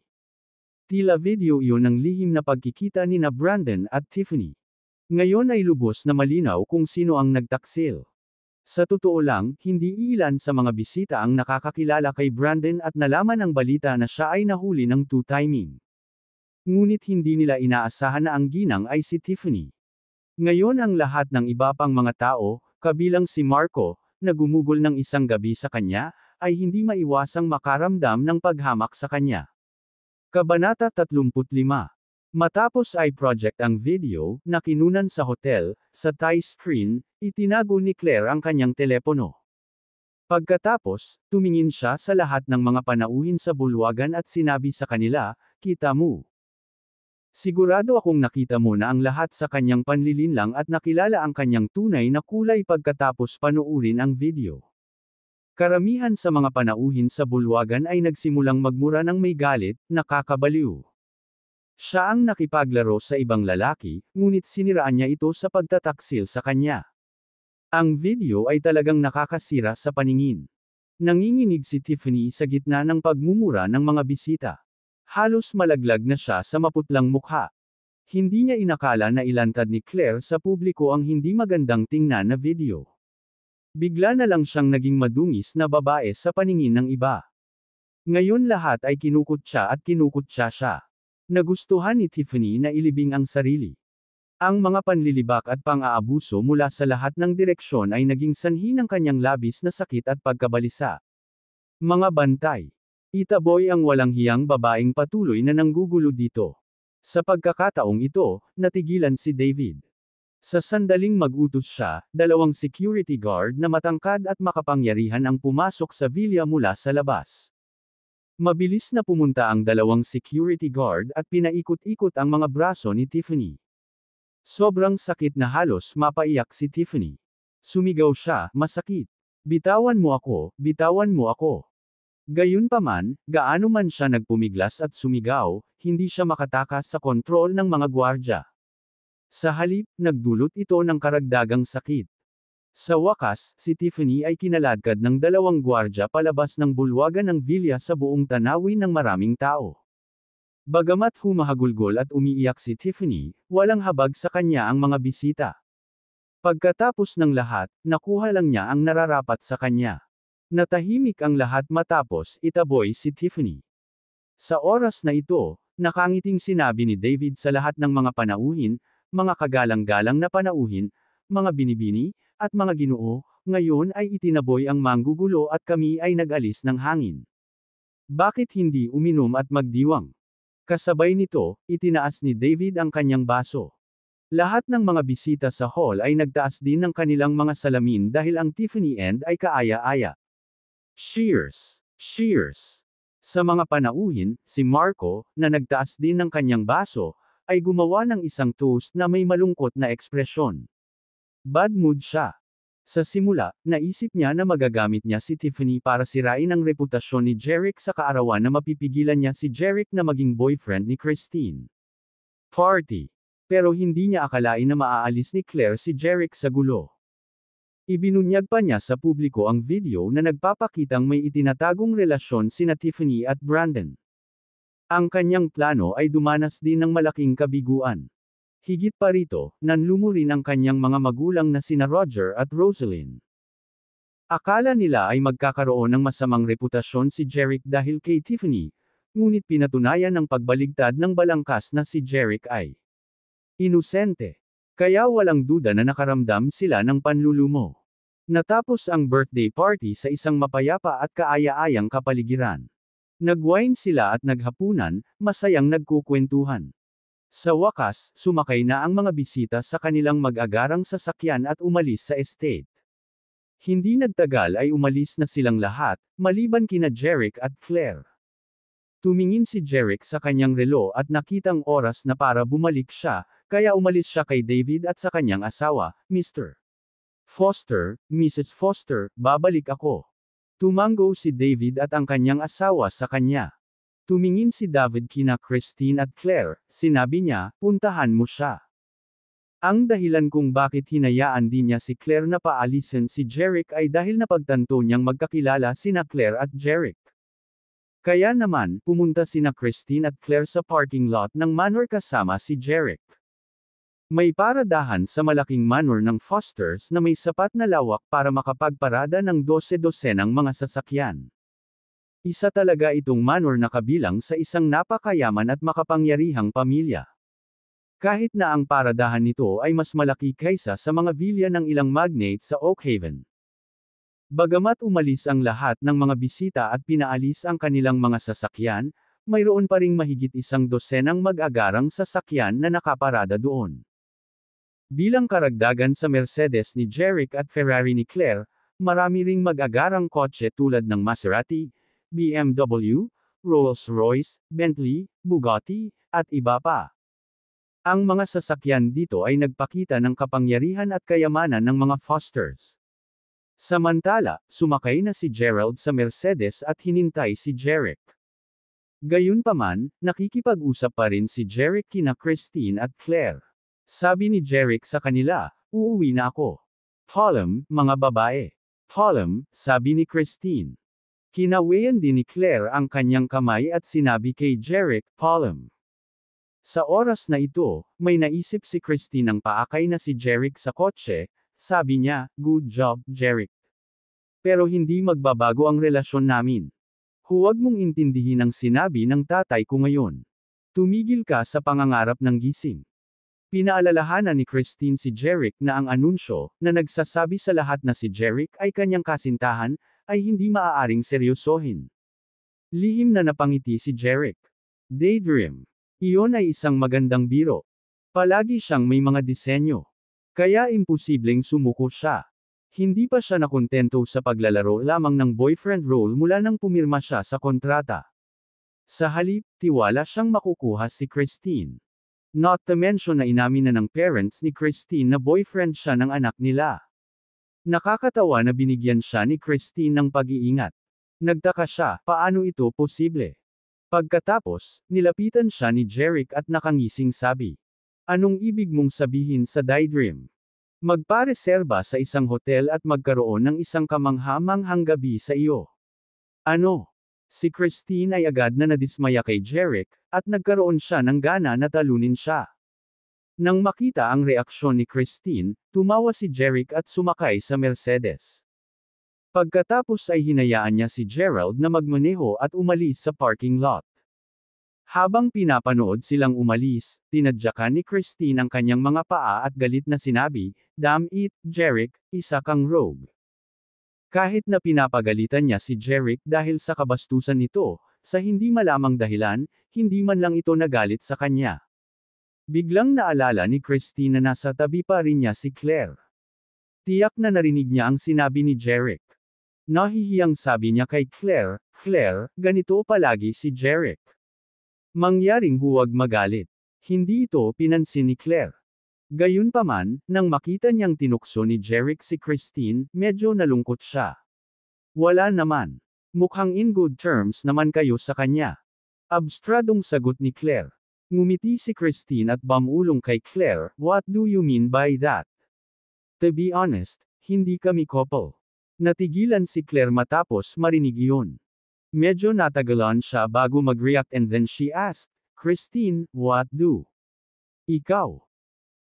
Tila video iyon ng lihim na pagkikita ni na Brandon at Tiffany. Ngayon ay lubos na malinaw kung sino ang nagtaksil. Sa totoo lang, hindi ilan sa mga bisita ang nakakakilala kay Brandon at nalaman ang balita na siya ay nahuli ng two-timing. Ngunit hindi nila inaasahan na ang ginang ay si Tiffany. Ngayon ang lahat ng iba pang mga tao, kabilang si Marco, na gumugol ng isang gabi sa kanya, ay hindi maiwasang makaramdam ng paghamak sa kanya. Kabanata 35. Matapos ay project ang video, na kinunan sa hotel, sa tie screen, itinago ni Claire ang kanyang telepono. Pagkatapos, tumingin siya sa lahat ng mga panauhin sa bulwagan at sinabi sa kanila, kita mo. Sigurado akong nakita mo na ang lahat sa kanyang panlilinlang at nakilala ang kanyang tunay na kulay pagkatapos panoorin ang video. Karamihan sa mga panauhin sa bulwagan ay nagsimulang magmura ng may galit, nakakabaliw. Siya ang nakipaglaro sa ibang lalaki, ngunit siniraan niya ito sa pagtataksil sa kanya. Ang video ay talagang nakakasira sa paningin. Nanginginig si Tiffany sa gitna ng pagmumura ng mga bisita. Halos malaglag na siya sa maputlang mukha. Hindi niya inakala na ilantad ni Claire sa publiko ang hindi magandang tingnan na video. Bigla na lang siyang naging madungis na babae sa paningin ng iba. Ngayon lahat ay kinukutya at kinukutya siya. Nagustuhan ni Tiffany na ilibing ang sarili. Ang mga panlilibak at pang-aabuso mula sa lahat ng direksyon ay naging sanhi ng kanyang labis na sakit at pagkabalisa. Mga bantay. Itaboy ang walang hiyang babaeng patuloy na nanggugulo dito. Sa pagkakataong ito, natigilan si David. Sa sandaling mag-utos siya, 2 security guard na matangkad at makapangyarihan ang pumasok sa villa mula sa labas. Mabilis na pumunta ang 2 security guard at pinaikot-ikot ang mga braso ni Tiffany. Sobrang sakit na halos mapaiyak si Tiffany. Sumigaw siya, masakit. Bitawan mo ako, bitawan mo ako. Gayunpaman, gaano man siya nagpumiglas at sumigaw, hindi siya makatakas sa kontrol ng mga gwardya. Sa halip, nagdulot ito ng karagdagang sakit. Sa wakas, si Tiffany ay kinaladkad ng dalawang gwardya palabas ng bulwagan ng villa sa buong tanawin ng maraming tao. Bagamat humahagulgol at umiiyak si Tiffany, walang habag sa kanya ang mga bisita. Pagkatapos ng lahat, nakuha lang niya ang nararapat sa kanya. Natahimik ang lahat matapos itaboy si Tiffany. Sa oras na ito, nakangiting sinabi ni David sa lahat ng mga panauhin, mga kagalang-galang na panauhin, mga binibini, at mga ginoo, ngayon ay itinaboy ang manggugulo at kami ay nag-alis ng hangin. Bakit hindi uminom at magdiwang? Kasabay nito, itinaas ni David ang kanyang baso. Lahat ng mga bisita sa hall ay nagtaas din ng kanilang mga salamin dahil ang Tiffany end ay kaaya-aya. Cheers! Cheers! Sa mga panauhin, si Marco, na nagtaas din ng kanyang baso, ay gumawa ng isang toast na may malungkot na ekspresyon. Bad mood siya. Sa simula, naisip niya na magagamit niya si Tiffany para sirain ang reputasyon ni Jerick sa kaarawan na mapipigilan niya si Jerick na maging boyfriend ni Christine. Party. Pero hindi niya akalain na maaalis ni Claire si Jerick sa gulo. Ibinunyag pa niya sa publiko ang video na nagpapakitang may itinatagong relasyon sina Tiffany at Brandon. Ang kanyang plano ay dumanas din ng malaking kabiguan. Higit pa rito, nanlumo rin ang kanyang mga magulang na sina Roger at Rosalind. Akala nila ay magkakaroon ng masamang reputasyon si Jerick dahil kay Tiffany, ngunit pinatunayan ng pagbaligtad ng balangkas na si Jerick ay inosente. Kaya walang duda na nakaramdam sila ng panlulumo. Natapos ang birthday party sa isang mapayapa at kaaya-ayang kapaligiran. Nagwine sila at naghapunan, masayang nagkukwentuhan. Sa wakas, sumakay na ang mga bisita sa kanilang mag-agarang sasakyan at umalis sa estate. Hindi nagtagal ay umalis na silang lahat, maliban kina Jerick at Claire. Tumingin si Jerick sa kanyang relo at nakitang oras na para bumalik siya, kaya umalis siya kay David at sa kanyang asawa, Mr. Foster, Mrs. Foster, babalik ako. Tumango si David at ang kanyang asawa sa kanya. Tumingin si David kina Christine at Claire, sinabi niya, puntahan mo siya. Ang dahilan kung bakit hinayaan din niya si Claire na paalisin si Jerick ay dahil napagtanto niyang magkakilala sina Claire at Jerick. Kaya naman, pumunta sina Christine at Claire sa parking lot ng manor kasama si Jerick. May paradahan sa malaking manor ng Fosters na may sapat na lawak para makapagparada ng 12-dosenang mga sasakyan. Isa talaga itong manor na kabilang sa isang napakayaman at makapangyarihang pamilya. Kahit na ang paradahan nito ay mas malaki kaysa sa mga villa ng ilang magnate sa Oakhaven. Bagamat umalis ang lahat ng mga bisita at pinaalis ang kanilang mga sasakyan, mayroon pa ring mahigit 100 mag-agarang sasakyan na nakaparada doon. Bilang karagdagan sa Mercedes ni Jerick at Ferrari ni Claire, marami ring mag-agarang kotse tulad ng Maserati, BMW, Rolls-Royce, Bentley, Bugatti, at iba pa. Ang mga sasakyan dito ay nagpakita ng kapangyarihan at kayamanan ng mga Fosters. Samantala, sumakay na si Gerald sa Mercedes at hinintay si Jerick. Gayunpaman, nakikipag-usap pa rin si Jerick kina Christine at Claire. Sabi ni Jerick sa kanila, uuwi na ako. Solemn, mga babae. Solemn, sabi ni Christine. Kinawayan din ni Claire ang kanyang kamay at sinabi kay Jerick, solemn. Sa oras na ito, may naisip si Christine ang paakay na si Jerick sa kotse, sabi niya, good job, Jerick. Pero hindi magbabago ang relasyon namin. Huwag mong intindihin ang sinabi ng tatay ko ngayon. Tumigil ka sa pangangarap ng gising. Pinaalalahanan ni Christine si Jerick na ang anunsyo, na nagsasabi sa lahat na si Jerick ay kanyang kasintahan, ay hindi maaaring seryosohin. Lihim na napangiti si Jerick. Daydream. Iyon ay isang magandang biro. Palagi siyang may mga disenyo. Kaya imposibleng sumuko siya. Hindi pa siya nakontento sa paglalaro lamang ng boyfriend role mula nang pumirma siya sa kontrata. Sa halip, tiwala siyang makukuha si Christine. Not to mention na inamin na ng parents ni Christine na boyfriend siya ng anak nila. Nakakatawa na binigyan siya ni Christine ng pag-iingat. Nagtaka siya, paano ito posible? Pagkatapos, nilapitan siya ni Jerick at nakangising sabi. Anong ibig mong sabihin sa daydream? Magpareserba sa isang hotel at magkaroon ng isang kamangha-manghang gabi sa iyo. Ano? Si Christine ay agad na nadismaya kay Jeric, at nagkaroon siya ng gana na talunin siya. Nang makita ang reaksyon ni Christine, tumawa si Jeric at sumakay sa Mercedes. Pagkatapos ay hinayaan niya si Gerald na magmaneho at umalis sa parking lot. Habang pinapanood silang umalis, tinadyakan ni Christine ang kanyang mga paa at galit na sinabi, "Damn it, Jeric, isa kang rogue." Kahit na pinapagalitan niya si Jeric dahil sa kabastusan nito, sa hindi malamang dahilan, hindi man lang ito nagalit sa kanya. Biglang naalala ni Christine na nasa tabi pa rin niya si Claire. Tiyak na narinig niya ang sinabi ni Jeric. Nahihiyang sabi niya kay Claire, "Claire, ganito palagi si Jeric. Mangyaring huwag magalit." Hindi ito pinansin ni Claire. Gayunpaman, nang makita niyang tinukso ni Jeric si Christine, medyo nalungkot siya. "Wala naman. Mukhang in good terms naman kayo sa kanya." Abstradong sagot ni Claire. Ngumiti si Christine at bumulong kay Claire, "What do you mean by that? To be honest, hindi kami couple." Natigilan si Claire matapos marinig iyon. Medyo natagalan siya bago mag-react and then she asked, "Christine, what do?" "Ikaw."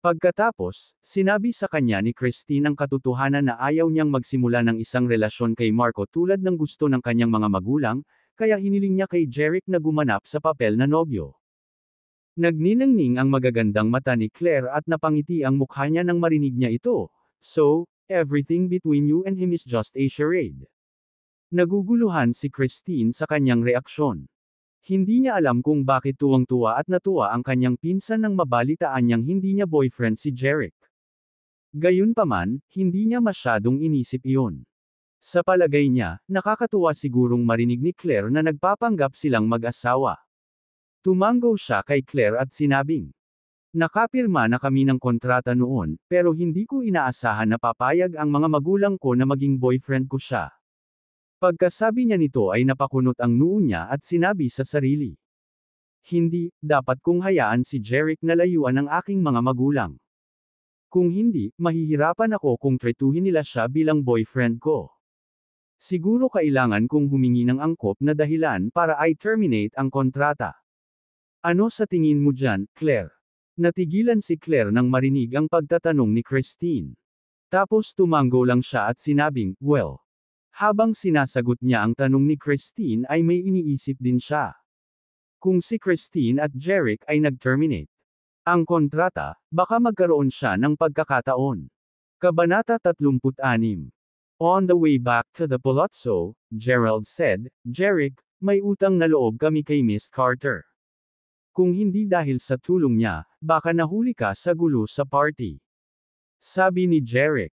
Pagkatapos, sinabi sa kanya ni Christine ang katotohanan na ayaw niyang magsimula ng isang relasyon kay Marco tulad ng gusto ng kanyang mga magulang, kaya hiniling niya kay Jeric na gumanap sa papel na nobyo. Nagniningning ang magagandang mata ni Claire at napangiti ang mukha niya nang marinig niya ito. "So, everything between you and him is just a charade." Naguguluhan si Christine sa kanyang reaksyon. Hindi niya alam kung bakit tuwang-tuwa at natuwa ang kanyang pinsan nang mabalitaan niyang hindi niya boyfriend si Jeric. Gayunpaman, hindi niya masyadong inisip iyon. Sa palagay niya, nakakatuwa sigurong marinig ni Claire na nagpapanggap silang mag-asawa. Tumango siya kay Claire at sinabing, "Nakapirma na kami ng kontrata noon, pero hindi ko inaasahan na papayag ang mga magulang ko na maging boyfriend ko siya." Pagkasabi niya nito ay napakunot ang noo niya at sinabi sa sarili, "Hindi, dapat kong hayaan si Jeric na layuan ang aking mga magulang. Kung hindi, mahihirapan ako kung tretuhin nila siya bilang boyfriend ko. Siguro kailangan kong humingi ng angkop na dahilan para i-terminate ang kontrata." "Ano sa tingin mo dyan, Claire?" Natigilan si Claire nang marinig ang pagtatanong ni Christine. Tapos tumango lang siya at sinabing, "Well." Habang sinasagot niya ang tanong ni Christine ay may iniisip din siya. Kung si Christine at Jeric ay nag-terminate ang kontrata, baka magkaroon siya ng pagkakataon. Kabanata 36. On the way back to the palazzo, Gerald said, "Jeric, may utang na loob kami kay Miss Carter. Kung hindi dahil sa tulong niya, baka nahuli ka sa gulo sa party." Sabi ni Jeric.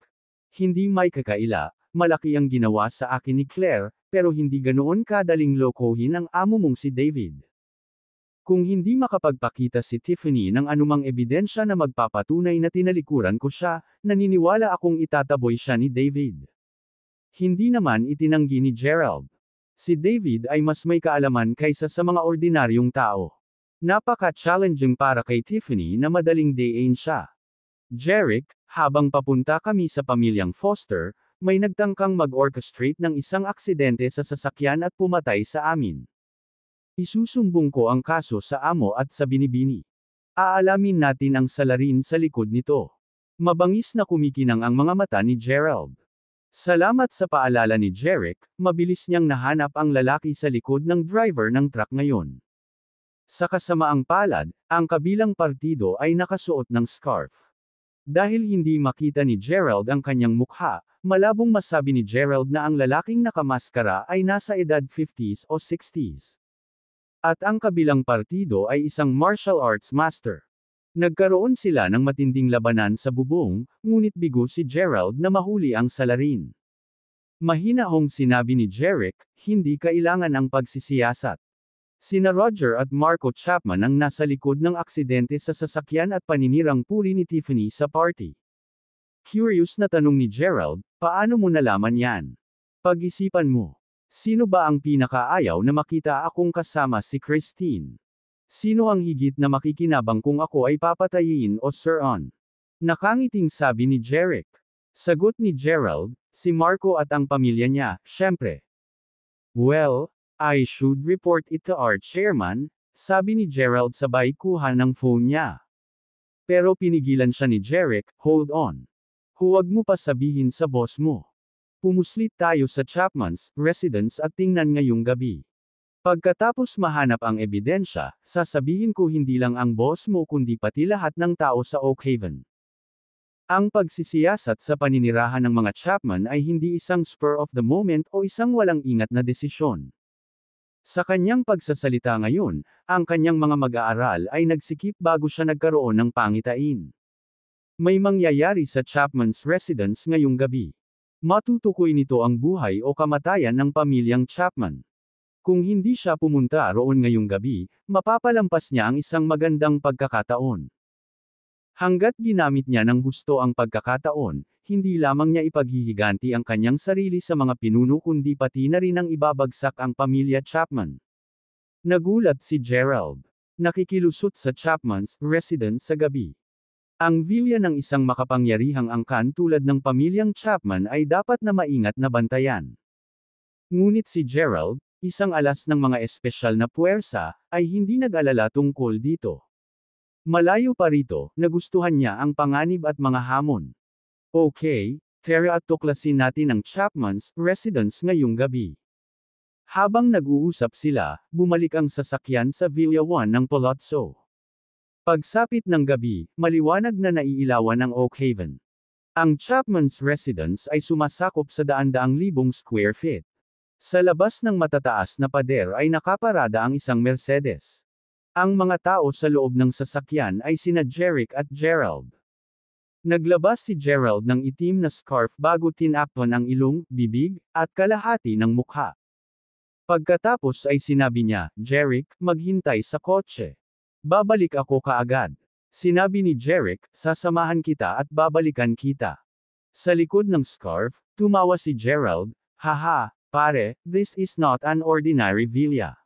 "Hindi may kakaila, malaki ang ginawa sa akin ni Claire, pero hindi ganoon kadaling lokohin ang amo mong si David. Kung hindi makapagpakita si Tiffany ng anumang ebidensya na magpapatunay na tinalikuran ko siya, naniniwala akong itataboy siya ni David." Hindi naman itinanggi ni Gerald. Si David ay mas may kaalaman kaysa sa mga ordinaryong tao. Napaka-challenging para kay Tiffany na madaling dayin siya. "Jeric, habang papunta kami sa pamilyang Foster, may nagtangkang mag-orchestrate ng isang aksidente sa sasakyan at pumatay sa amin. Isusumbong ko ang kaso sa amo at sa binibini. Aalamin natin ang salarin sa likod nito." Mabangis na kumikinang ang mga mata ni Gerald. Salamat sa paalala ni Jeric, mabilis niyang nahanap ang lalaki sa likod ng driver ng truck ngayon. Sa kasamaang palad, ang kabilang partido ay nakasuot ng scarf. Dahil hindi makita ni Gerald ang kanyang mukha, malabong masabi ni Gerald na ang lalaking nakamaskara ay nasa edad 50s o 60s. At ang kabilang partido ay isang martial arts master. Nagkaroon sila ng matinding labanan sa bubong, ngunit bigo si Gerald na mahuli ang salarin. Mahinahong sinabi ni Jeric, "Hindi kailangan ang pagsisiyasat." Sina Roger at Marco Chapman ang nasa likod ng aksidente sa sasakyan at paninirang puri ni Tiffany sa party. Curious na tanong ni Gerald, "Paano mo nalaman yan?" "Pag-isipan mo. Sino ba ang pinakaayaw na makita akong kasama si Christine? Sino ang higit na makikinabang kung ako ay papatayin o Sir On? Nakangiting sabi ni Jeric. Sagot ni Gerald, si Marco at ang pamilya niya, syempre. Well, I should report it to our chairman, sabi ni Gerald sabay kuha ng phone niya. Pero pinigilan siya ni Jeric, hold on. Huwag mo pa sabihin sa boss mo. Pumuslit tayo sa Chapman's residence at tingnan ngayong gabi. Pagkatapos mahanap ang ebidensya, sasabihin ko hindi lang ang boss mo kundi pati lahat ng tao sa Oakhaven. Ang pagsisiyasat sa paninirahan ng mga Chapman ay hindi isang spur of the moment o isang walang ingat na desisyon. Sa kanyang pagsasalita ngayon, ang kanyang mga mag-aaral ay nagsikip bago siya nagkaroon ng pangitain. May mangyayari sa Chapman's residence ngayong gabi. Matutukoy nito ang buhay o kamatayan ng pamilyang Chapman. Kung hindi siya pumunta roon ngayong gabi, mapapalampas niya ang isang magandang pagkakataon. Hangga't ginamit niya ng husto ang pagkakataon, hindi lamang niya ipaghihiganti ang kanyang sarili sa mga pinuno kundi pati na rin ang ibabagsak ang pamilya Chapman. Nagulat si Gerald. Nakikilusot sa Chapman's residence sa gabi. Ang villa ng isang makapangyarihang angkan tulad ng pamilyang Chapman ay dapat na maingat na bantayan. Ngunit si Gerald, isang alas ng mga espesyal na puwersa, ay hindi nag-alala tungkol dito. Malayo pa rito, nagustuhan niya ang panganib at mga hamon. Okay, tara at tuklasin natin ang Chapman's residence ngayong gabi. Habang nag-uusap sila, bumalik ang sasakyan sa Villa 1 ng Palazzo. Pagsapit ng gabi, maliwanag na naiilawan ang Oakhaven. Ang Chapman's residence ay sumasakop sa daan-daang libong square feet. Sa labas ng matataas na pader ay nakaparada ang isang Mercedes. Ang mga tao sa loob ng sasakyan ay sina Jeric at Gerald. Naglabas si Gerald ng itim na scarf bago tinakpan ang ilong, bibig, at kalahati ng mukha. Pagkatapos ay sinabi niya, Jeric, maghintay sa kotse. Babalik ako kaagad. Sinabi ni Jeric, sasamahan kita at babalikan kita. Sa likod ng scarf, tumawa si Gerald, haha, pare, this is not an ordinary villa.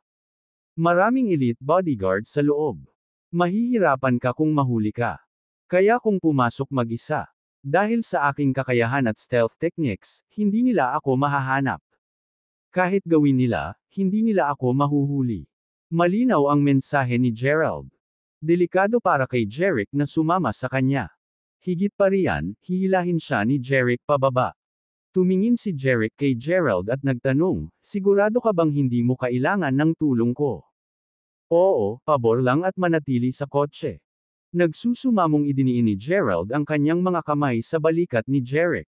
Maraming elite bodyguard sa loob. Mahihirapan ka kung mahuli ka. Kaya kung pumasok mag-isa, dahil sa aking kakayahan at stealth techniques, hindi nila ako mahahanap. Kahit gawin nila, hindi nila ako mahuhuli. Malinaw ang mensahe ni Gerald. Delikado para kay Jeric na sumama sa kanya. Higit pa riyan, hihilahin siya ni Jeric pababa. Tumingin si Jeric kay Gerald at nagtanong, sigurado ka bang hindi mo kailangan ng tulong ko? Oo, pabor lang at manatili sa kotse. Nagsusumamong idiniin ni Gerald ang kanyang mga kamay sa balikat ni Jeric.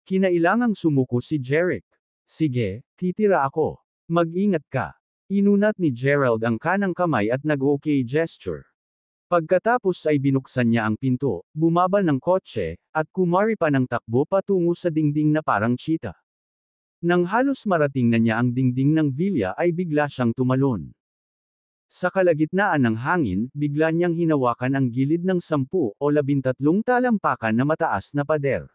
Kinailangang sumuko si Jeric. Sige, titira ako. Mag-ingat ka. Inunat ni Gerald ang kanang kamay at nag-okay gesture. Pagkatapos ay binuksan niya ang pinto, bumaba ng kotse, at kumari pa ng takbo patungo sa dingding na parang cheetah. Nang halos marating na niya ang dingding ng villa ay bigla siyang tumalon. Sa kalagitnaan ng hangin, bigla niyang hinawakan ang gilid ng 10 o 13 talampakan na mataas na pader.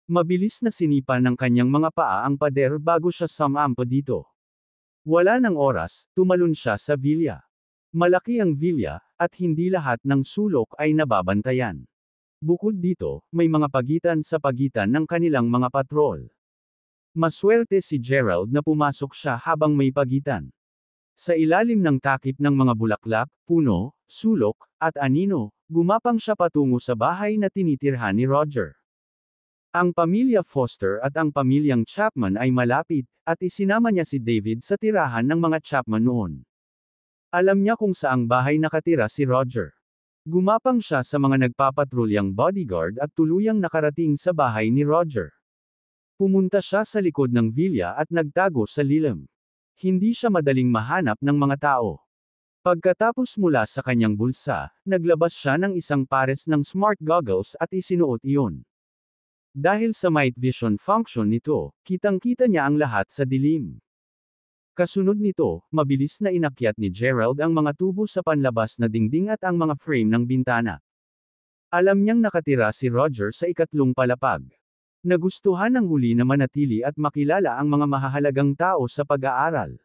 Mabilis na sinipa ng kanyang mga paa ang pader bago siya sumampa dito. Wala ng oras, tumalon siya sa villa. Malaki ang villa, at hindi lahat ng sulok ay nababantayan. Bukod dito, may mga pagitan sa pagitan ng kanilang mga patrol. Maswerte si Gerald na pumasok siya habang may pagitan. Sa ilalim ng takip ng mga bulaklak, puno, sulok, at anino, gumapang siya patungo sa bahay na tinitirhan ni Roger. Ang pamilya Foster at ang pamilyang Chapman ay malapit, at isinama niya si David sa tirahan ng mga Chapman noon. Alam niya kung saang bahay nakatira si Roger. Gumapang siya sa mga nagpapatrulyang bodyguard at tuluyang nakarating sa bahay ni Roger. Pumunta siya sa likod ng villa at nagtago sa lilim. Hindi siya madaling mahanap ng mga tao. Pagkatapos mula sa kanyang bulsa, naglabas siya ng isang pares ng smart goggles at isinuot iyon. Dahil sa night vision function nito, kitang-kita niya ang lahat sa dilim. Kasunod nito, mabilis na inakyat ni Gerald ang mga tubo sa panlabas na dingding at ang mga frame ng bintana. Alam niyang nakatira si Roger sa ikatlong palapag. Nagustuhan ng huli na manatili at makilala ang mga mahahalagang tao sa pag-aaral.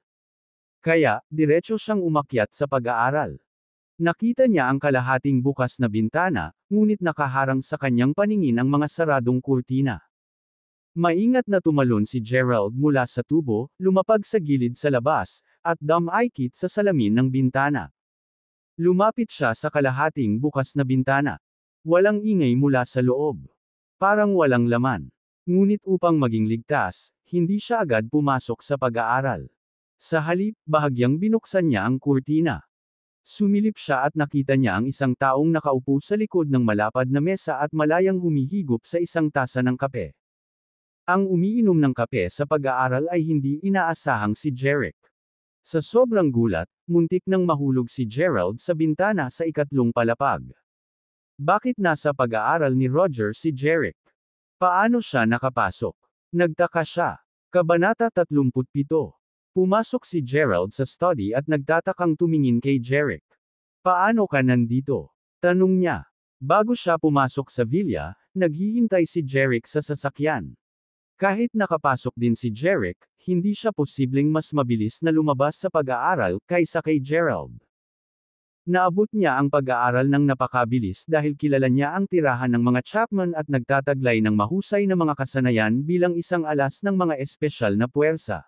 Kaya, diretso siyang umakyat sa pag-aaral. Nakita niya ang kalahating bukas na bintana, ngunit nakaharang sa kanyang paningin ang mga saradong kurtina. Maingat na tumalon si Gerald mula sa tubo, lumapag sa gilid sa labas, at dumaikit sa salamin ng bintana. Lumapit siya sa kalahating bukas na bintana. Walang ingay mula sa loob. Parang walang laman. Ngunit upang maging ligtas, hindi siya agad pumasok sa pag-aaral. Sa halip, bahagyang binuksan niya ang kurtina. Sumilip siya at nakita niya ang isang taong nakaupo sa likod ng malapad na mesa at malayang humihigop sa isang tasa ng kape. Ang umiinom ng kape sa pag-aaral ay hindi inaasahang si Jeric. Sa sobrang gulat, muntik nang mahulog si Gerald sa bintana sa ikatlong palapag. Bakit nasa pag-aaral ni Roger si Jeric? Paano siya nakapasok? Nagtaka siya. Kabanata 37. Pumasok si Gerald sa study at nagtatakang tumingin kay Jeric. Paano ka nandito? Tanong niya. Bago siya pumasok sa villa, naghihintay si Jeric sa sasakyan. Kahit nakapasok din si Jeric, hindi siya posibleng mas mabilis na lumabas sa pag-aaral kaysa kay Gerald. Naabot niya ang pag-aaral ng napakabilis dahil kilala niya ang tirahan ng mga Chapman at nagtataglay ng mahusay na mga kasanayan bilang isang alas ng mga espesyal na puwersa.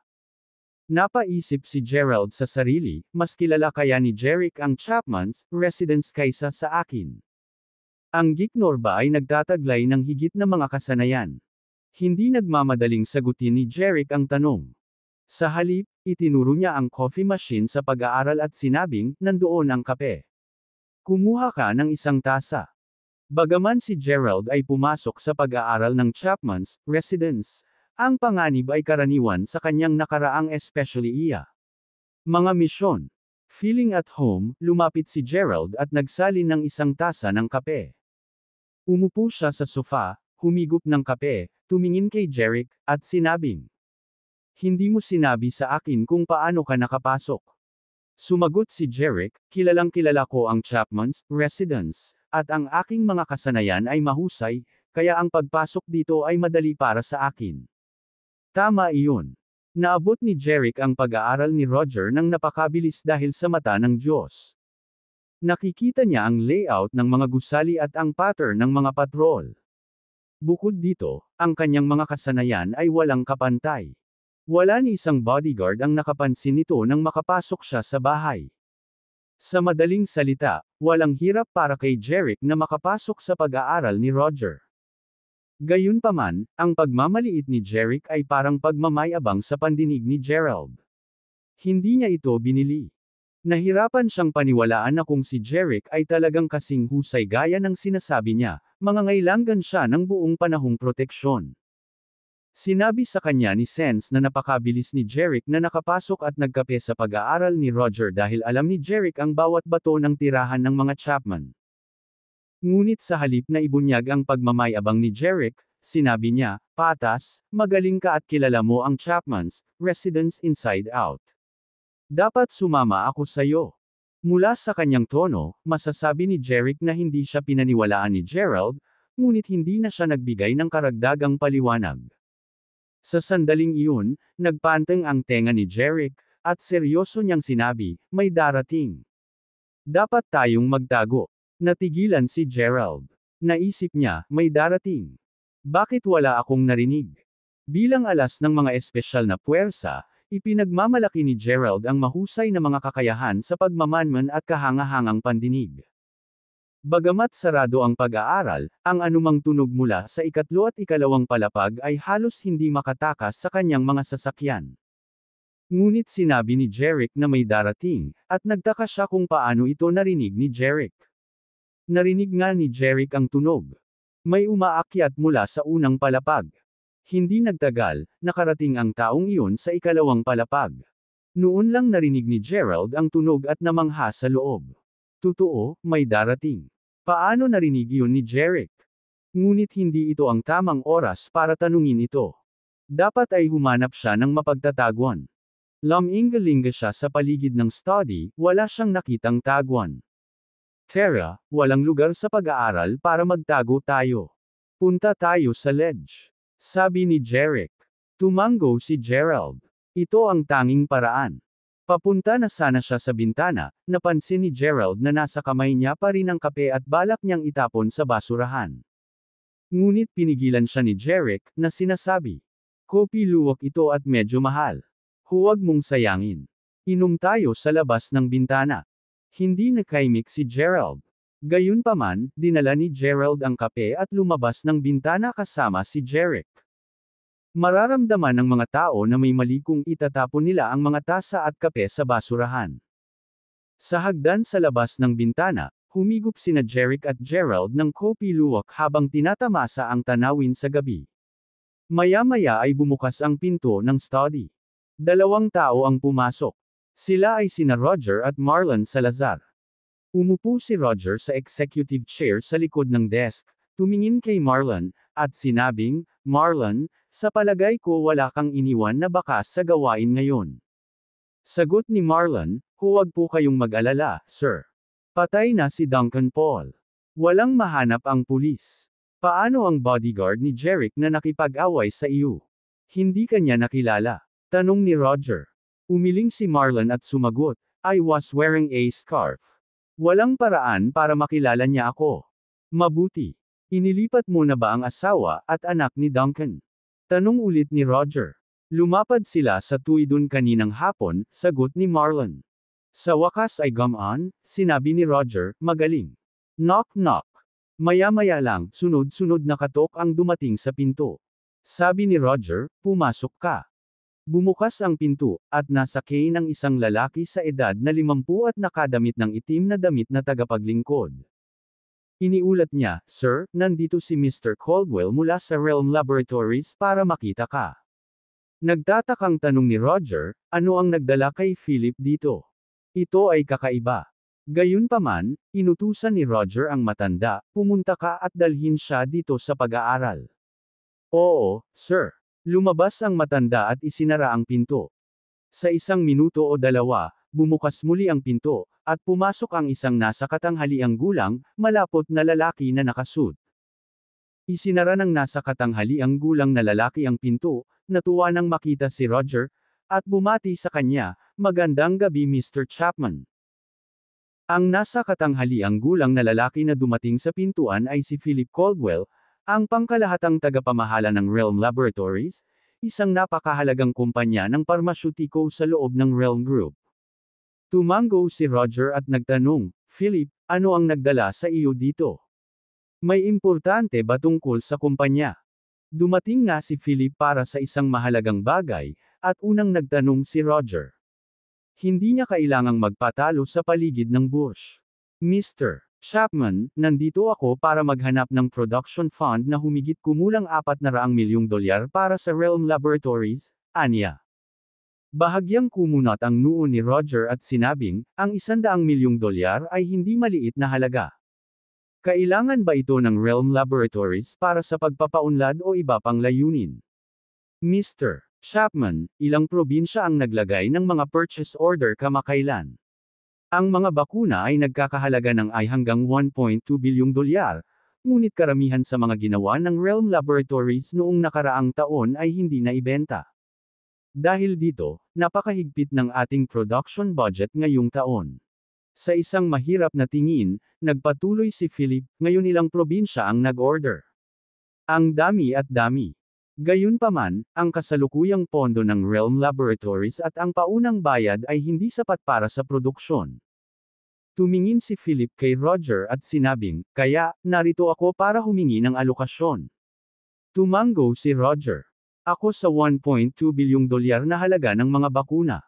Napaisip si Gerald sa sarili, mas kilala kaya ni Jeric ang Chapman's residence kaysa sa akin. Ang Giknor ba ay nagtataglay ng higit na mga kasanayan? Hindi nagmamadaling sagutin ni Jeric ang tanong. Sa halip, itinuro niya ang coffee machine sa pag-aaral at sinabing, nandoon ang kape. Kumuha ka ng isang tasa. Bagaman si Gerald ay pumasok sa pag-aaral ng Chapman's residence, ang panganib ay karaniwan sa kanyang nakaraang especially iya. Mga misyon. Feeling at home, lumapit si Gerald at nagsalin ng isang tasa ng kape. Umupo siya sa sofa, humigop ng kape, tumingin kay Jeric, at sinabing, hindi mo sinabi sa akin kung paano ka nakapasok. Sumagot si Jeric, kilalang kilala ko ang Chapman's residence, at ang aking mga kasanayan ay mahusay, kaya ang pagpasok dito ay madali para sa akin. Tama iyon. Naabot ni Jeric ang pag-aaral ni Roger ng napakabilis dahil sa mata ng Diyos. Nakikita niya ang layout ng mga gusali at ang pattern ng mga patrol. Bukod dito, ang kanyang mga kasanayan ay walang kapantay. Wala ni isang bodyguard ang nakapansin nito nang makapasok siya sa bahay. Sa madaling salita, walang hirap para kay Jeric na makapasok sa pag-aaral ni Roger. Gayunpaman, ang pagmamaliit ni Jeric ay parang pagmamayabang sa pandinig ni Gerald. Hindi niya ito binili. Nahirapan siyang paniwalaan na kung si Jeric ay talagang kasing husay gaya ng sinasabi niya, mangangailangan siya ng buong panahong proteksyon. Sinabi sa kanya ni Sense na napakabilis ni Jeric na nakapasok at nagkape sa pag-aaral ni Roger dahil alam ni Jeric ang bawat bato ng tirahan ng mga Chapman. Ngunit sa halip na ibunyag ang pagmamayabang ni Jeric, sinabi niya, patas, magaling ka at kilala mo ang Chapman's residence inside out. Dapat sumama ako sayo. Mula sa kanyang tono, masasabi ni Jeric na hindi siya pinaniwalaan ni Gerald, ngunit hindi na siya nagbigay ng karagdagang paliwanag. Sa sandaling iyon, nagpanteng ang tenga ni Jeric, at seryoso niyang sinabi, may darating. Dapat tayong magtago. Natigilan si Gerald. Naisip niya, may darating. Bakit wala akong narinig? Bilang alas ng mga espesyal na puwersa, ipinagmamalaki ni Gerald ang mahusay na mga kakayahan sa pagmamanman at kahangahangang pandinig. Bagamat sarado ang pag-aaral, ang anumang tunog mula sa ikatlo at ikalawang palapag ay halos hindi makatakas sa kanyang mga sasakyan. Ngunit sinabi ni Jeric na may darating, at nagtaka siya kung paano ito narinig ni Jeric. Narinig nga ni Jeric ang tunog. May umaakyat mula sa unang palapag. Hindi nagtagal, nakarating ang taong iyon sa ikalawang palapag. Noon lang narinig ni Gerald ang tunog at namangha sa loob. Totoo, may darating. Paano narinig iyon ni Jeric? Ngunit hindi ito ang tamang oras para tanungin ito. Dapat ay humanap siya ng mapagtatagwan. Lumingalinga siya sa paligid ng study, wala siyang nakitang tagwan. Tara, walang lugar sa pag-aaral para magtago tayo. Punta tayo sa ledge. Sabi ni Jeric. Tumango si Gerald. Ito ang tanging paraan. Papunta na sana siya sa bintana, napansin ni Gerald na nasa kamay niya pa rin ang kape at balak niyang itapon sa basurahan. Ngunit pinigilan siya ni Jeric, na sinasabi, "Kopi luwak ito at medyo mahal. Huwag mong sayangin. Inom tayo sa labas ng bintana." Hindi nakaimik si Gerald. Gayunpaman, dinala ni Gerald ang kape at lumabas ng bintana kasama si Jeric. Mararamdaman ng mga tao na may mali kung itatapon nila ang mga tasa at kape sa basurahan. Sa hagdan sa labas ng bintana, humigop sina Jeric at Gerald ng kopi luwak habang tinatamasa ang tanawin sa gabi. Maya-maya ay bumukas ang pinto ng study. Dalawang tao ang pumasok. Sila ay sina Roger at Marlon Salazar. Umupo si Roger sa executive chair sa likod ng desk, tumingin kay Marlon, at sinabing, "Marlon, sa palagay ko wala kang iniwan na bakas sa gawain ngayon." Sagot ni Marlon, "Huwag po kayong mag-alala, sir. Patay na si Duncan Paul. Walang mahanap ang pulis." "Paano ang bodyguard ni Jeric na nakipag-away sa iyo? Hindi kanya nakilala?" tanong ni Roger. Umiling si Marlon at sumagot, "I was wearing a scarf. Walang paraan para makilala niya ako." "Mabuti. Inilipat mo na ba ang asawa at anak ni Duncan?" tanong ulit ni Roger. "Lumapad sila sa tuwidon kaninang hapon," sagot ni Marlon. "Sa wakas ay gamaan," sinabi ni Roger, magaling. Knock knock. Maya-maya lang, sunod-sunod na katok ang dumating sa pinto. Sabi ni Roger, "Pumasok ka." Bumukas ang pinto, at nasa kane ang isang lalaki sa edad na 50 at nakadamit ng itim na damit na tagapaglingkod. Iniulat niya, "Sir, nandito si Mr. Caldwell mula sa Realm Laboratories para makita ka." Nagtatakang tanong ni Roger, "Ano ang nagdala kay Philip dito? Ito ay kakaiba." Gayunpaman, inutusan ni Roger ang matanda, "Pumunta ka at dalhin siya dito sa pag-aaral." "Oo, sir." Lumabas ang matanda at isinara ang pinto. Sa 1 minuto o 2, bumukas muli ang pinto, at pumasok ang isang nasa katanghaliang gulang, malapot na lalaki na nakasuot. Isinara ng nasa katanghaliang gulang na lalaki ang pinto, natuwa nang makita si Roger, at bumati sa kanya, "Magandang gabi Mr. Chapman." Ang nasa katanghaliang gulang na lalaki na dumating sa pintuan ay si Philip Caldwell, ang pangkalahatang tagapamahala ng Realm Laboratories, isang napakahalagang kumpanya ng parmasyutiko sa loob ng Realm Group. Tumango si Roger at nagtanong, "Philip, ano ang nagdala sa iyo dito? May importante ba tungkol sa kumpanya?" Dumating nga si Philip para sa isang mahalagang bagay, at unang nagtanong si Roger. Hindi niya kailangang magpatalo sa paligid ng bush. "Mr. Chapman, nandito ako para maghanap ng production fund na humigit kumulang $400 milyong para sa Realm Laboratories," aniya. Bahagyang kumunat ang noo ni Roger at sinabing, "Ang $100 milyong ay hindi maliit na halaga. Kailangan ba ito ng Realm Laboratories para sa pagpapaunlad o iba pang layunin?" "Mr. Chapman, ilang probinsya ang naglagay ng mga purchase order kamakailan. Ang mga bakuna ay nagkakahalaga ng ay hanggang $1.2 bilyong, ngunit karamihan sa mga ginawa ng Realm Laboratories noong nakaraang taon ay hindi na ibenta. Dahil dito, napakahigpit ng ating production budget ngayong taon." Sa isang mahirap na tingin, nagpatuloy si Philip, "Ngayon ilang probinsya ang nag-order. Ang dami at dami. Gayunpaman, ang kasalukuyang pondo ng Realm Laboratories at ang paunang bayad ay hindi sapat para sa produksyon." Tumingin si Philip kay Roger at sinabing, "Kaya, narito ako para humingi ng alokasyon." Tumango si Roger. "Ako sa $1.2 bilyong na halaga ng mga bakuna.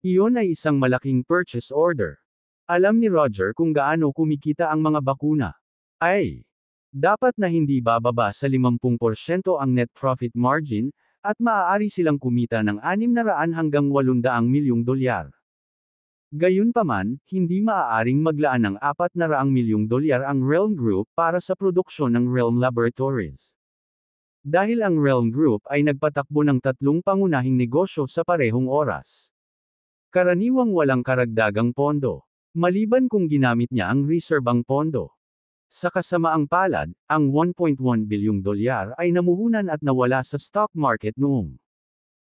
Iyon ay isang malaking purchase order." Alam ni Roger kung gaano kumikita ang mga bakuna. Ay! Dapat na hindi bababa sa 50% ang net profit margin, at maaari silang kumita ng $600 hanggang $800 milyong. Gayunpaman, hindi maaaring maglaan ng $400 milyong ang Realm Group para sa produksyon ng Realm Laboratories. Dahil ang Realm Group ay nagpatakbo ng 3 pangunahing negosyo sa parehong oras. Karaniwang walang karagdagang pondo. Maliban kung ginamit niya ang reserbang pondo. Sa kasamaang palad, ang $1.1 bilyong ay namuhunan at nawala sa stock market noong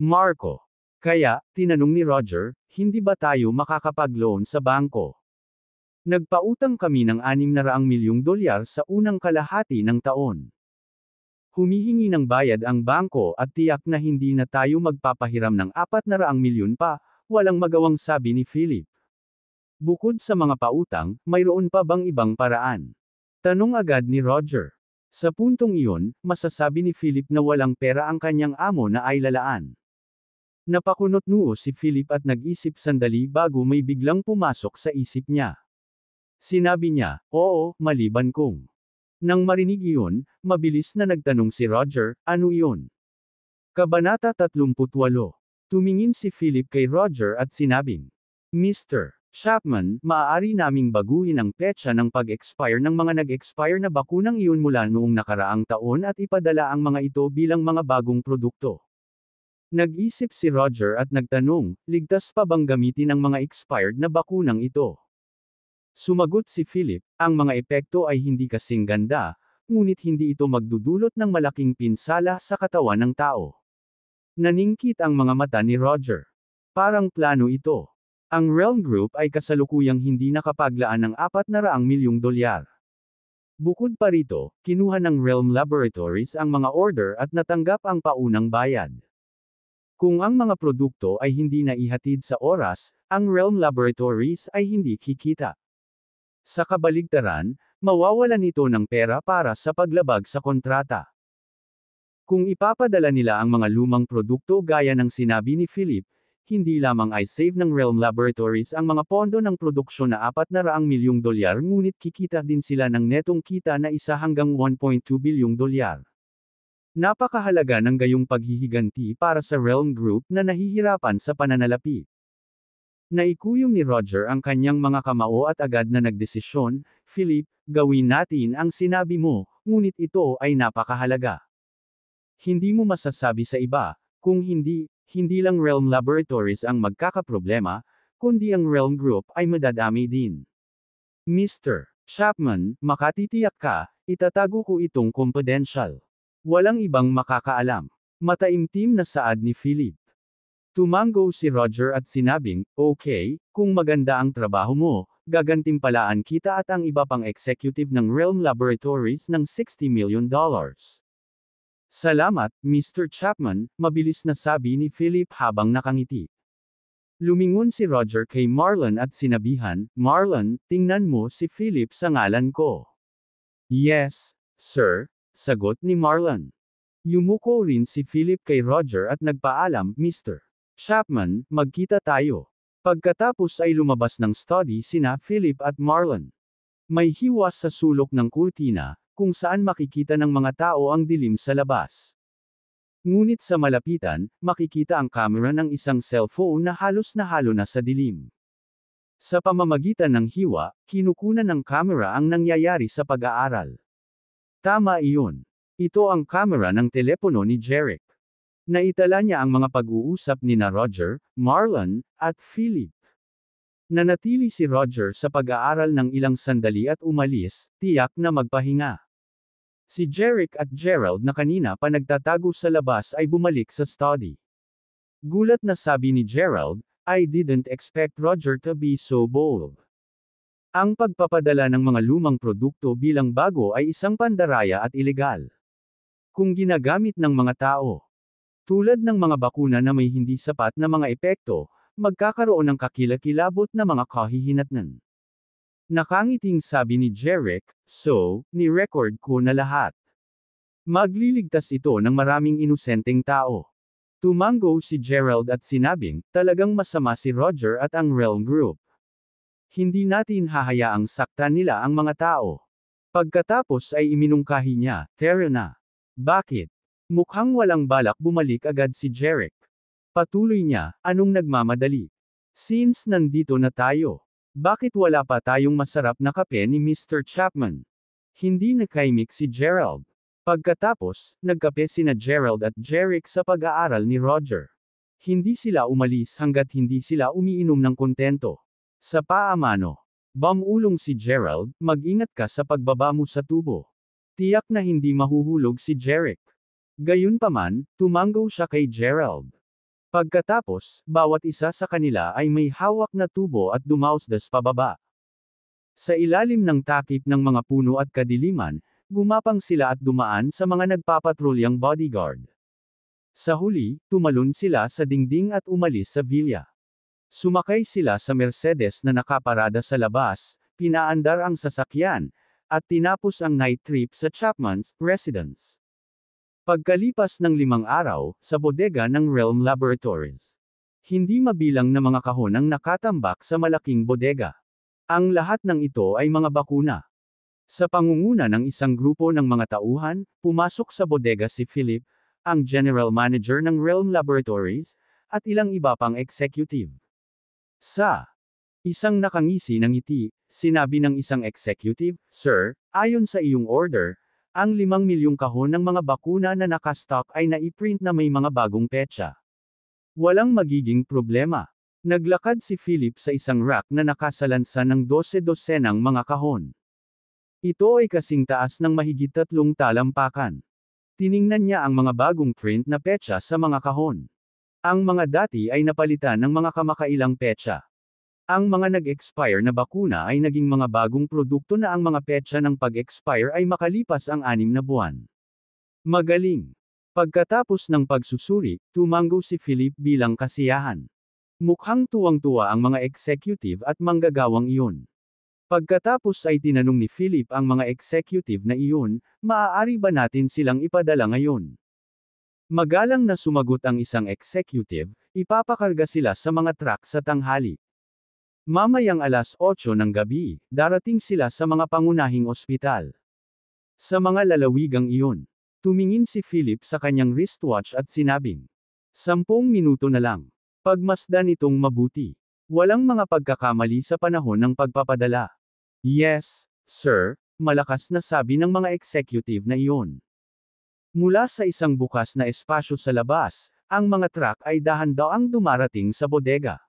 Marco Kaya, tinanong ni Roger, hindi ba tayo makakapag-loan sa bangko? Nagpautang kami ng $600 milyong sa unang kalahati ng taon. Humihingi ng bayad ang bangko at tiyak na hindi na tayo magpapahiram ng 400 milyon pa, walang magawang sabi ni Philip. Bukod sa mga pautang, mayroon pa bang ibang paraan? Tanong agad ni Roger. Sa puntong iyon, masasabi ni Philip na walang pera ang kanyang amo na ay lalaan. Napakunot-noo si Philip at nag-isip sandali bago may biglang pumasok sa isip niya. Sinabi niya, oo, maliban kung. Nang marinig iyon, mabilis na nagtanong si Roger, ano iyon? Kabanata 38. Tumingin si Philip kay Roger at sinabing, Mr. Chapman, maaari naming baguhin ang petsa ng pag-expire ng mga nag-expire na bakunang iyon mula noong nakaraang taon at ipadala ang mga ito bilang mga bagong produkto. Nag-isip si Roger at nagtanong, ligtas pa bang gamitin ang mga expired na bakunang ito? Sumagot si Philip, ang mga epekto ay hindi kasing ganda, ngunit hindi ito magdudulot ng malaking pinsala sa katawan ng tao. Naningkit ang mga mata ni Roger. Parang plano ito. Ang Realm Group ay kasalukuyang hindi nakapaglaan ng $400 milyong. Bukod pa rito, kinuha ng Realm Laboratories ang mga order at natanggap ang paunang bayad. Kung ang mga produkto ay hindi na ihatid sa oras, ang Realm Laboratories ay hindi kikita. Sa kabaligtaran, mawawalan ito ng pera para sa paglabag sa kontrata. Kung ipapadala nila ang mga lumang produkto gaya ng sinabi ni Philip, hindi lamang ay save ng Realm Laboratories ang mga pondo ng produksyon na $400 milyong ngunit kikita din sila ng netong kita na $1 hanggang $1.2 bilyong. Napakahalaga ng gayong paghihiganti para sa Realm Group na nahihirapan sa pananalapi. Naikuyom ni Roger ang kanyang mga kamao at agad na nagdesisyon, Philip, gawin natin ang sinabi mo, ngunit ito ay napakahalaga. Hindi mo masasabi sa iba, kung hindi lang Realm Laboratories ang magkakaproblema, kundi ang Realm Group ay madadami din. Mr. Chapman, makatitiyak ka, itatago ko itong confidential. Walang ibang makakaalam. Mataimtim na saad ni Philip. Tumango si Roger at sinabing, okay, kung maganda ang trabaho mo, gagantimpalaan kita at ang iba pang executive ng Realm Laboratories ng $60 million. Salamat, Mr. Chapman, mabilis na sabi ni Philip habang nakangiti. Lumingon si Roger kay Marlon at sinabihan, Marlon, tingnan mo si Philip sa ngalan ko. Yes, sir, sagot ni Marlon. Yumuko rin si Philip kay Roger at nagpaalam, Mr. Chapman, magkita tayo. Pagkatapos ay lumabas ng study sina Philip at Marlon. May hiwas sa sulok ng kurtina, kung saan makikita ng mga tao ang dilim sa labas. Ngunit sa malapitan, makikita ang camera ng isang cellphone na halos nahalo na sa dilim. Sa pamamagitan ng hiwa, kinukunan ng camera ang nangyayari sa pag-aaral. Tama iyon. Ito ang camera ng telepono ni Jeric. Naitala niya ang mga pag-uusap nina Roger, Marlon, at Philip. Nanatili si Roger sa pag-aaral ng ilang sandali at umalis, tiyak na magpahinga. Si Jeric at Gerald na kanina pa nagtatago sa labas ay bumalik sa study. Gulat na sabi ni Gerald, I didn't expect Roger to be so bold. Ang pagpapadala ng mga lumang produkto bilang bago ay isang pandaraya at ilegal. Kung ginagamit ng mga tao, tulad ng mga bakuna na may hindi sapat na mga epekto, magkakaroon ng kakilakilabot na mga kahihinatnan. Nakangiting sabi ni Jeric, so, ni-record ko na lahat. Magliligtas ito ng maraming inosenteng tao. Tumango si Gerald at sinabing, talagang masama si Roger at ang Realm Group. Hindi natin hahayaang saktan nila ang mga tao. Pagkatapos ay iminungkahi niya, Tara na. Bakit? Mukhang walang balak bumalik agad si Jeric. Patuloy niya, anong nagmamadali? Since nandito na tayo, bakit wala pa tayong masarap na kape ni Mr. Chapman? Hindi nakaimik si Gerald. Pagkatapos, nagkape sina Gerald at Jeric sa pag-aaral ni Roger. Hindi sila umalis hanggat hindi sila umiinom ng kontento. Sa paamano, bamulong si Gerald, mag-ingat ka sa pagbaba mo sa tubo. Tiyak na hindi mahuhulog si Jeric. Gayunpaman, tumango siya kay Gerald. Pagkatapos, bawat isa sa kanila ay may hawak na tubo at dumausdas pababa. Sa ilalim ng takip ng mga puno at kadiliman, gumapang sila at dumaan sa mga nagpapatrulyang bodyguard. Sa huli, tumalon sila sa dingding at umalis sa villa. Sumakay sila sa Mercedes na nakaparada sa labas, pinaandar ang sasakyan, at tinapos ang night trip sa Chapman's residence. Pagkalipas ng 5 araw, sa bodega ng Realm Laboratories. Hindi mabilang na mga kahon ang nakatambak sa malaking bodega. Ang lahat ng ito ay mga bakuna. Sa pangunguna ng isang grupo ng mga tauhan, pumasok sa bodega si Philip, ang general manager ng Realm Laboratories, at ilang iba pang executive. Sa isang nakangisi ng ngiti, sinabi ng isang executive, "Sir, ayon sa iyong order, ang 5 milyong kahon ng mga bakuna na nakastock ay naiprint na may mga bagong petsa. Walang magiging problema." Naglakad si Philip sa isang rack na nakasalansan ng 12-dosenang mga kahon. Ito ay kasing taas ng mahigit 3 talampakan. Tiningnan niya ang mga bagong print na petsa sa mga kahon. Ang mga dati ay napalitan ng mga kamakailang petsa. Ang mga nag-expire na bakuna ay naging mga bagong produkto na ang mga petsa ng pag-expire ay makalipas ang 6 na buwan. Magaling! Pagkatapos ng pagsusuri, tumango si Philip bilang kasiyahan. Mukhang tuwang-tuwa ang mga executive at manggagawang iyon. Pagkatapos ay tinanong ni Philip ang mga executive na iyon, "Maaari ba natin silang ipadala ngayon?" Magalang na sumagot ang isang executive, "Ipapakarga sila sa mga truck sa tanghali. Mamayang 8:00 ng gabi, darating sila sa mga pangunahing ospital." Sa mga lalawigang iyon, tumingin si Philip sa kanyang wristwatch at sinabing, 10 minuto na lang. Pagmasdan itong mabuti. Walang mga pagkakamali sa panahon ng pagpapadala. "Yes, sir," malakas na sabi ng mga executive na iyon. Mula sa isang bukas na espasyo sa labas, ang mga truck ay dahan-daang dumarating sa bodega.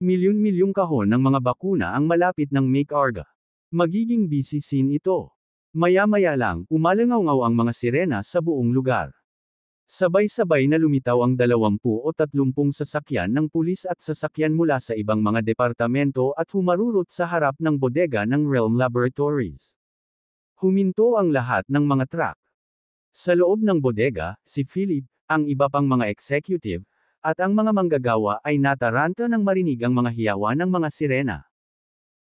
Milyon-milyong kahon ng mga bakuna ang malapit ng make-arga. Magiging busy scene ito. Maya-maya lang, umalangaw ang mga sirena sa buong lugar. Sabay-sabay na lumitaw ang 20 o 30 sasakyan ng pulis at sasakyan mula sa ibang mga departamento at humarurot sa harap ng bodega ng Realm Laboratories. Huminto ang lahat ng mga truck. Sa loob ng bodega, si Philip, ang iba pang mga executive, at ang mga manggagawa ay nataranta nang marinig ang mga hiyawa ng mga sirena.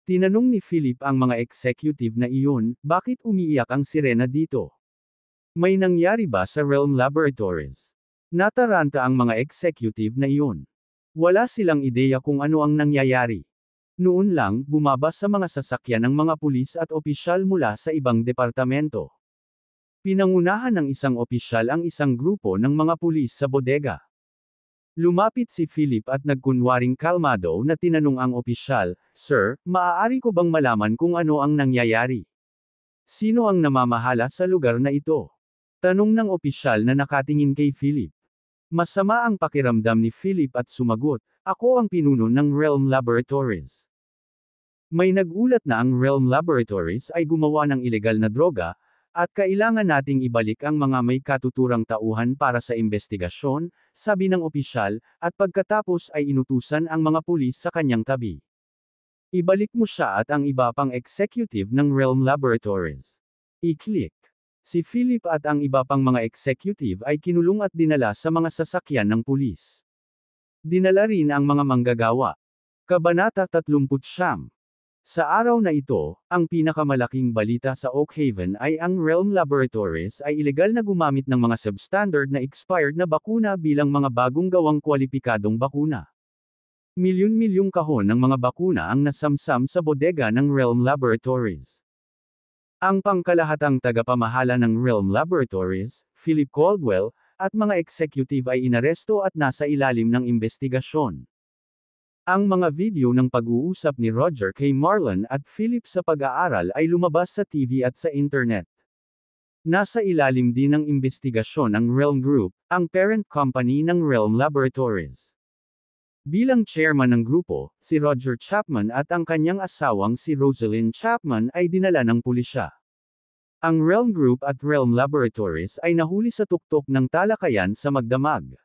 Tinanong ni Philip ang mga executive na iyon, "Bakit umiiyak ang sirena dito? May nangyari ba sa Realm Laboratories?" Nataranta ang mga executive na iyon. Wala silang ideya kung ano ang nangyayari. Noon lang, bumaba sa mga sasakyan ng mga pulis at opisyal mula sa ibang departamento. Pinangunahan ng isang opisyal ang isang grupo ng mga pulis sa bodega. Lumapit si Philip at nagkunwaring kalmado na tinanong ang opisyal, "Sir, maaari ko bang malaman kung ano ang nangyayari? Sino ang namamahala sa lugar na ito?" Tanong ng opisyal na nakatingin kay Philip. Masama ang pakiramdam ni Philip at sumagot, "Ako ang pinuno ng Realm Laboratories. May nagulat na ang Realm Laboratories ay gumawa ng ilegal na droga, at kailangan nating ibalik ang mga may katuturang tauhan para sa investigasyon," sabi ng opisyal, at pagkatapos ay inutusan ang mga pulis sa kanyang tabi. Ibalik mo siya at ang iba pang executive ng Realm Laboratories. I-click. Si Philip at ang iba pang mga executive ay kinulong at dinala sa mga sasakyan ng pulis. Dinala rin ang mga manggagawa. Kabanata 39. Sa araw na ito, ang pinakamalaking balita sa Oak Haven ay ang Realm Laboratories ay ilegal na gumamit ng mga substandard na expired na bakuna bilang mga bagong gawang kwalipikadong bakuna. Milyon-milyong kahon ng mga bakuna ang nasamsam sa bodega ng Realm Laboratories. Ang pangkalahatang tagapamahala ng Realm Laboratories, Philip Caldwell, at mga executive ay inaresto at nasa ilalim ng investigasyon. Ang mga video ng pag-uusap ni Roger kay Marlon at Philip sa pag-aaral ay lumabas sa TV at sa internet. Nasa ilalim din ng investigasyon ang Realm Group, ang parent company ng Realm Laboratories. Bilang chairman ng grupo, si Roger Chapman at ang kanyang asawang si Rosalind Chapman ay dinala ng pulisya. Ang Realm Group at Realm Laboratories ay nahuli sa tuktok ng talakayan sa magdamag.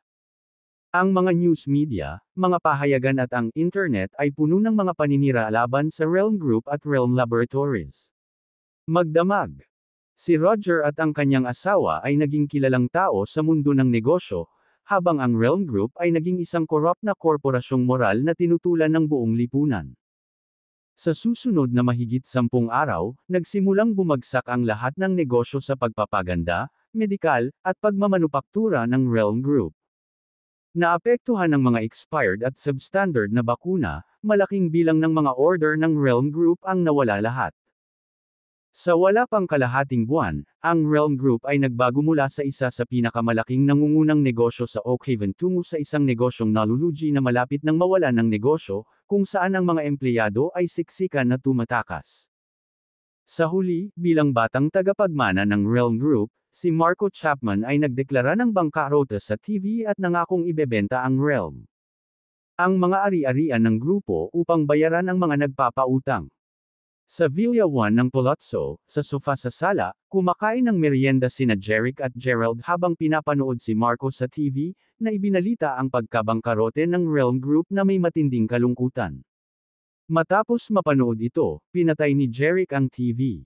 Ang mga news media, mga pahayagan at ang internet ay puno ng mga paninira laban sa Realm Group at Realm Laboratories. Magdamag. Si Roger at ang kanyang asawa ay naging kilalang tao sa mundo ng negosyo, habang ang Realm Group ay naging isang korap na korporasyong moral na tinutulan ng buong lipunan. Sa susunod na mahigit 10 araw, nagsimulang bumagsak ang lahat ng negosyo sa pagpapaganda, medikal, at pagmamanupaktura ng Realm Group. Naapektuhan ng mga expired at substandard na bakuna, malaking bilang ng mga order ng Realm Group ang nawala lahat. Sa wala pang kalahating buwan, ang Realm Group ay nagbago mula sa isa sa pinakamalaking nangungunang negosyo sa Oakhaven tungo sa isang negosyong nalulugi na malapit nang mawalan ng negosyo, kung saan ang mga empleyado ay siksikan na tumatakas. Sa huli, bilang batang tagapagmana ng Realm Group, si Marco Chapman ay nagdeklara ng bangkarota sa TV at nangakong ibebenta ang Realm. Ang mga ari-arian ng grupo upang bayaran ang mga nagpapautang. Sa Villa 1 ng Palazzo, sa sofa sa sala, kumakain ng merienda sina Jeric at Gerald habang pinapanood si Marco sa TV, na ibinalita ang pagkabangkarote ng Realm Group na may matinding kalungkutan. Matapos mapanood ito, pinatay ni Jeric ang TV.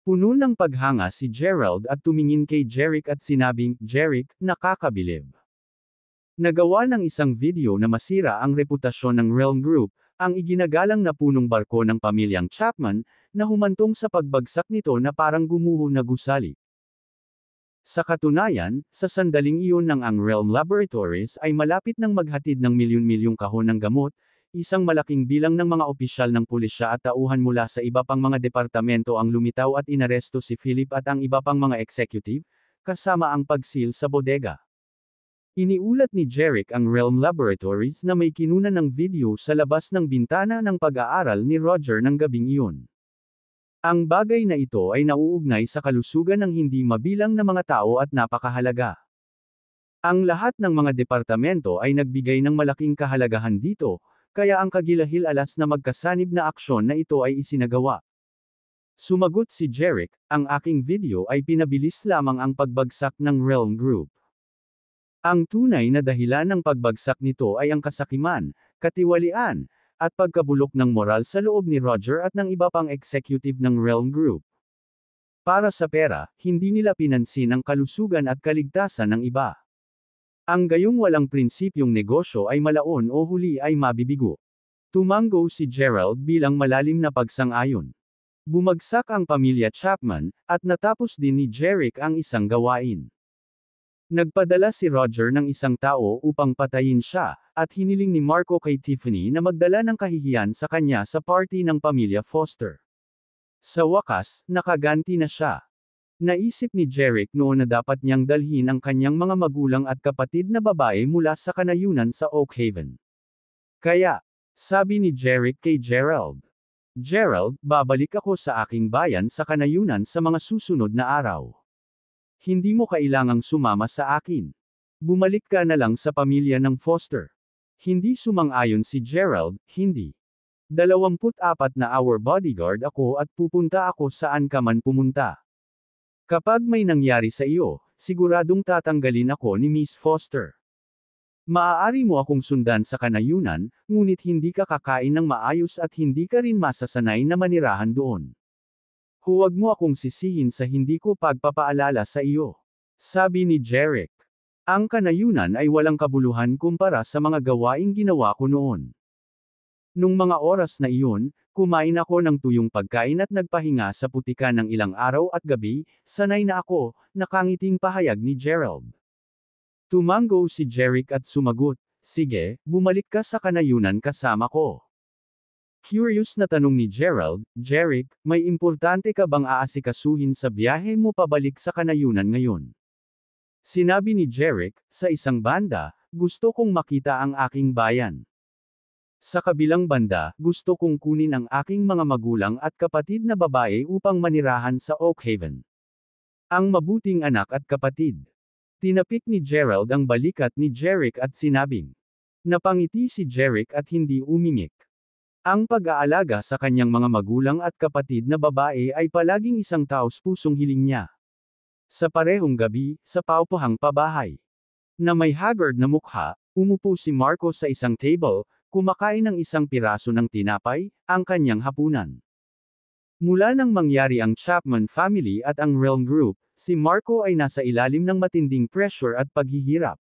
Puno ng paghanga si Gerald at tumingin kay Jeric at sinabing, "Jeric, nakakabilib." Nagawa ng isang video na masira ang reputasyon ng Realm Group, ang iginagalang na punong barko ng pamilyang Chapman, na humantong sa pagbagsak nito na parang gumuho na gusali. Sa katunayan, sa sandaling iyon ng ang Realm Laboratories ay malapit ng maghatid ng milyon-milyong kahon ng gamot, isang malaking bilang ng mga opisyal ng pulisya at tauhan mula sa iba pang mga departamento ang lumitaw at inaresto si Philip at ang iba pang mga executive, kasama ang pagsil sa bodega. Iniulat ni Jeric ang Realm Laboratories na may kinunan ng video sa labas ng bintana ng pag-aaral ni Roger ng gabing iyon. Ang bagay na ito ay nauugnay sa kalusugan ng hindi mabilang na mga tao at napakahalaga. Ang lahat ng mga departamento ay nagbigay ng malaking kahalagahan dito, kaya ang kagilahil-alas na magkasanib na aksyon na ito ay isinagawa. Sumagot si Jeric, "Ang aking video ay pinabilis lamang ang pagbagsak ng Realm Group. Ang tunay na dahilan ng pagbagsak nito ay ang kasakiman, katiwalian, at pagkabulok ng moral sa loob ni Roger at ng iba pang executive ng Realm Group. Para sa pera, hindi nila pinansin ang kalusugan at kaligtasan ng iba. Ang gayong walang prinsipyong negosyo ay malaon o huli ay mabibigo." Tumango si Gerald bilang malalim na pagsang-ayon. Bumagsak ang pamilya Chapman, at natapos din ni Jeric ang isang gawain. Nagpadala si Roger ng isang tao upang patayin siya, at hiniling ni Marco kay Tiffany na magdala ng kahihiyan sa kanya sa party ng pamilya Foster. Sa wakas, nakaganti na siya. Naisip ni Jeric noon na dapat niyang dalhin ang kanyang mga magulang at kapatid na babae mula sa kanayunan sa Oakhaven. Kaya, sabi ni Jeric kay Gerald, "Gerald, babalik ako sa aking bayan sa kanayunan sa mga susunod na araw. Hindi mo kailangang sumama sa akin. Bumalik ka na lang sa pamilya ng Foster." Hindi sumang-ayon si Gerald, "Hindi. 24 na hour bodyguard ako at pupunta ako saan ka man pumunta. Kapag may nangyari sa iyo, siguradong tatanggalin ako ni Miss Foster. Maaari mo akong sundan sa kanayunan, ngunit hindi ka kakain ng maayos at hindi ka rin masasanay na manirahan doon. Huwag mo akong sisihin sa hindi ko pagpapaalala sa iyo." Sabi ni Jeric. "Ang kanayunan ay walang kabuluhan kumpara sa mga gawaing ginawa ko noon. Nung mga oras na iyon, kumain ako ng tuyong pagkain at nagpahinga sa putikan ng ilang araw at gabi, sanay na ako," nakangiting pahayag ni Gerald. Tumango si Jeric at sumagot, "Sige, bumalik ka sa kanayunan kasama ko." Curious na tanong ni Gerald, "Jeric, may importante ka bang aasikasuhin sa biyahe mo pabalik sa kanayunan ngayon?" Sinabi ni Jeric, "Sa isang banda, gusto kong makita ang aking bayan. Sa kabilang banda, gusto kong kunin ang aking mga magulang at kapatid na babae upang manirahan sa Oakhaven. Ang mabuting anak at kapatid." Tinapik ni Gerald ang balikat ni Jeric at sinabing. Napangiti si Jeric at hindi umimik. Ang pag-aalaga sa kanyang mga magulang at kapatid na babae ay palaging isang taos-pusong hiling niya. Sa parehong gabi, sa paupuhang pabahay na may haggard na mukha, Umupo si Marco sa isang table, kumakain ng isang piraso ng tinapay, ang kanyang hapunan. Mula nang mangyari ang Chapman family at ang Realm Group, si Marco ay nasa ilalim ng matinding pressure at paghihirap.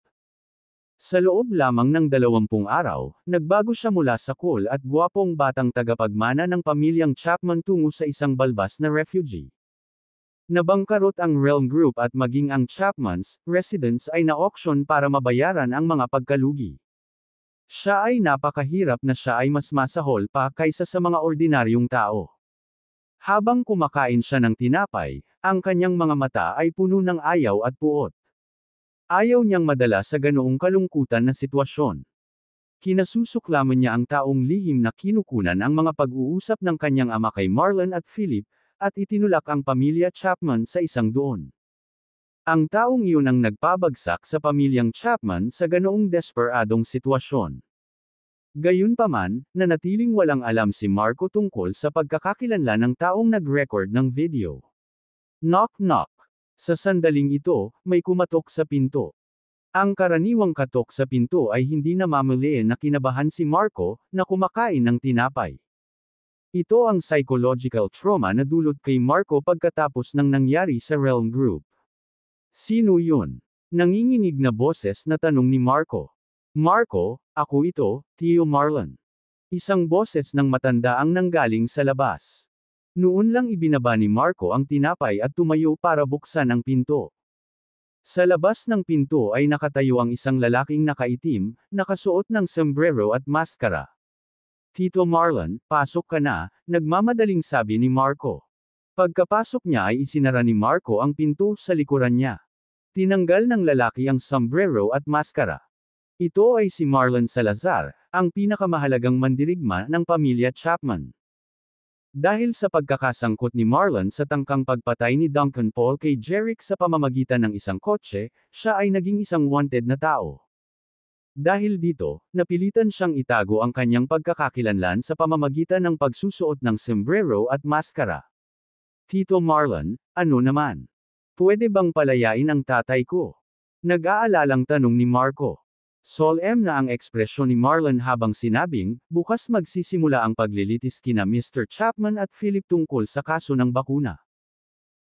Sa loob lamang ng 20 araw, nagbago siya mula sa cool at gwapong batang tagapagmana ng pamilyang Chapman tungo sa isang balbas na refugee. Nabangkarot ang Realm Group at maging ang Chapman's residence ay na-auction para mabayaran ang mga pagkalugi. Siya ay napakahirap na siya ay mas masahol pa kaysa sa mga ordinaryong tao. Habang kumakain siya ng tinapay, ang kanyang mga mata ay puno ng ayaw at puot. Ayaw niyang madala sa ganoong kalungkutan na sitwasyon. Kinasusuklaman niya ang taong lihim na kinukunan ang mga pag-uusap ng kanyang ama kay Marlon at Philip, at itinulak ang pamilya Chapman sa isang doon. Ang taong iyon ang nagpabagsak sa pamilyang Chapman sa ganoong desperadong sitwasyon. Gayunpaman, nanatiling walang alam si Marco tungkol sa pagkakakilanlan ng taong nag-record ng video. Knock knock. Sa sandaling ito, may kumatok sa pinto. Ang karaniwang katok sa pinto ay hindi namamalian na kinabahan si Marco, na kumakain ng tinapay. Ito ang psychological trauma na dulot kay Marco pagkatapos ng nangyari sa Realm Group. Sino yun? Nanginginig na boses na tanong ni Marco. Marco, ako ito, Tio Marlon. Isang boses ng matanda ang nanggaling sa labas. Noon lang ibinaba ni Marco ang tinapay at tumayo para buksan ang pinto. Sa labas ng pinto ay nakatayo ang isang lalaking nakaitim, nakasuot ng sombrero at maskara. Tito Marlon, pasok ka na, nagmamadaling sabi ni Marco. Pagkapasok niya ay isinara ni Marco ang pinto sa likuran niya. Tinanggal ng lalaki ang sombrero at maskara. Ito ay si Marlon Salazar, ang pinakamahalagang mandirigma ng pamilya Chapman. Dahil sa pagkakasangkot ni Marlon sa tangkang pagpatay ni Duncan Paul kay Jeric sa pamamagitan ng isang kotse, siya ay naging isang wanted na tao. Dahil dito, napilitan siyang itago ang kanyang pagkakakilanlan sa pamamagitan ng pagsusuot ng sombrero at maskara. Tito Marlon, ano naman? Pwede bang palayain ang tatay ko? Nag-aalalang tanong ni Marco. Solemn na ang ekspresyon ni Marlon habang sinabing, bukas magsisimula ang paglilitis kina Mr. Chapman at Philip tungkol sa kaso ng bakuna.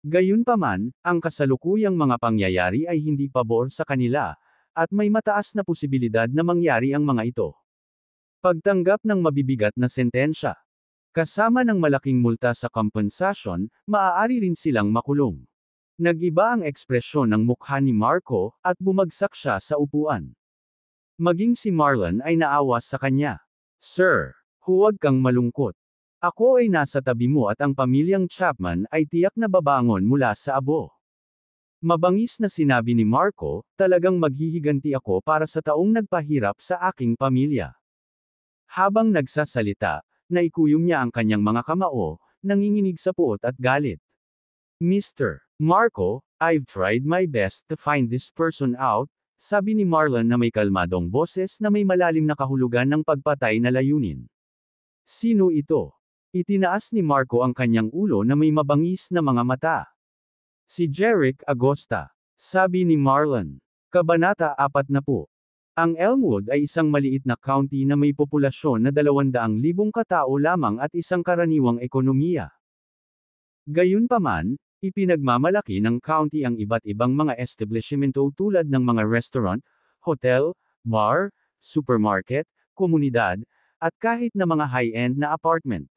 Gayunpaman, ang kasalukuyang mga pangyayari ay hindi pabor sa kanila, at may mataas na posibilidad na mangyari ang mga ito. Pagtanggap ng mabibigat na sentensya. Kasama ng malaking multa sa kompensasyon, maaari rin silang makulong. Nag-iba ang ekspresyon ng mukha ni Marco, at bumagsak siya sa upuan. Maging si Marlon ay naawa sa kanya. Sir, huwag kang malungkot. Ako ay nasa tabi mo at ang pamilyang Chapman ay tiyak na babangon mula sa abo. Mabangis na sinabi ni Marco, talagang maghihiganti ako para sa taong nagpahirap sa aking pamilya. Habang nagsasalita, naikuyong niya ang kanyang mga kamao, nanginginig sa puot at galit. Mr. Marco, I've tried my best to find this person out, sabi ni Marlon na may kalmadong boses na may malalim na kahulugan ng pagpatay na layunin. Sino ito? Itinaas ni Marco ang kanyang ulo na may mabangis na mga mata. Si Jeric Agosta. Sabi ni Marlon. Kabanata 40. Ang Elmwood ay isang maliit na county na may populasyon na 200,000 katao lamang at isang karaniwang ekonomiya. Gayunpaman, ipinagmamalaki ng county ang iba't ibang mga establishmento tulad ng mga restaurant, hotel, bar, supermarket, komunidad, at kahit na mga high-end na apartment.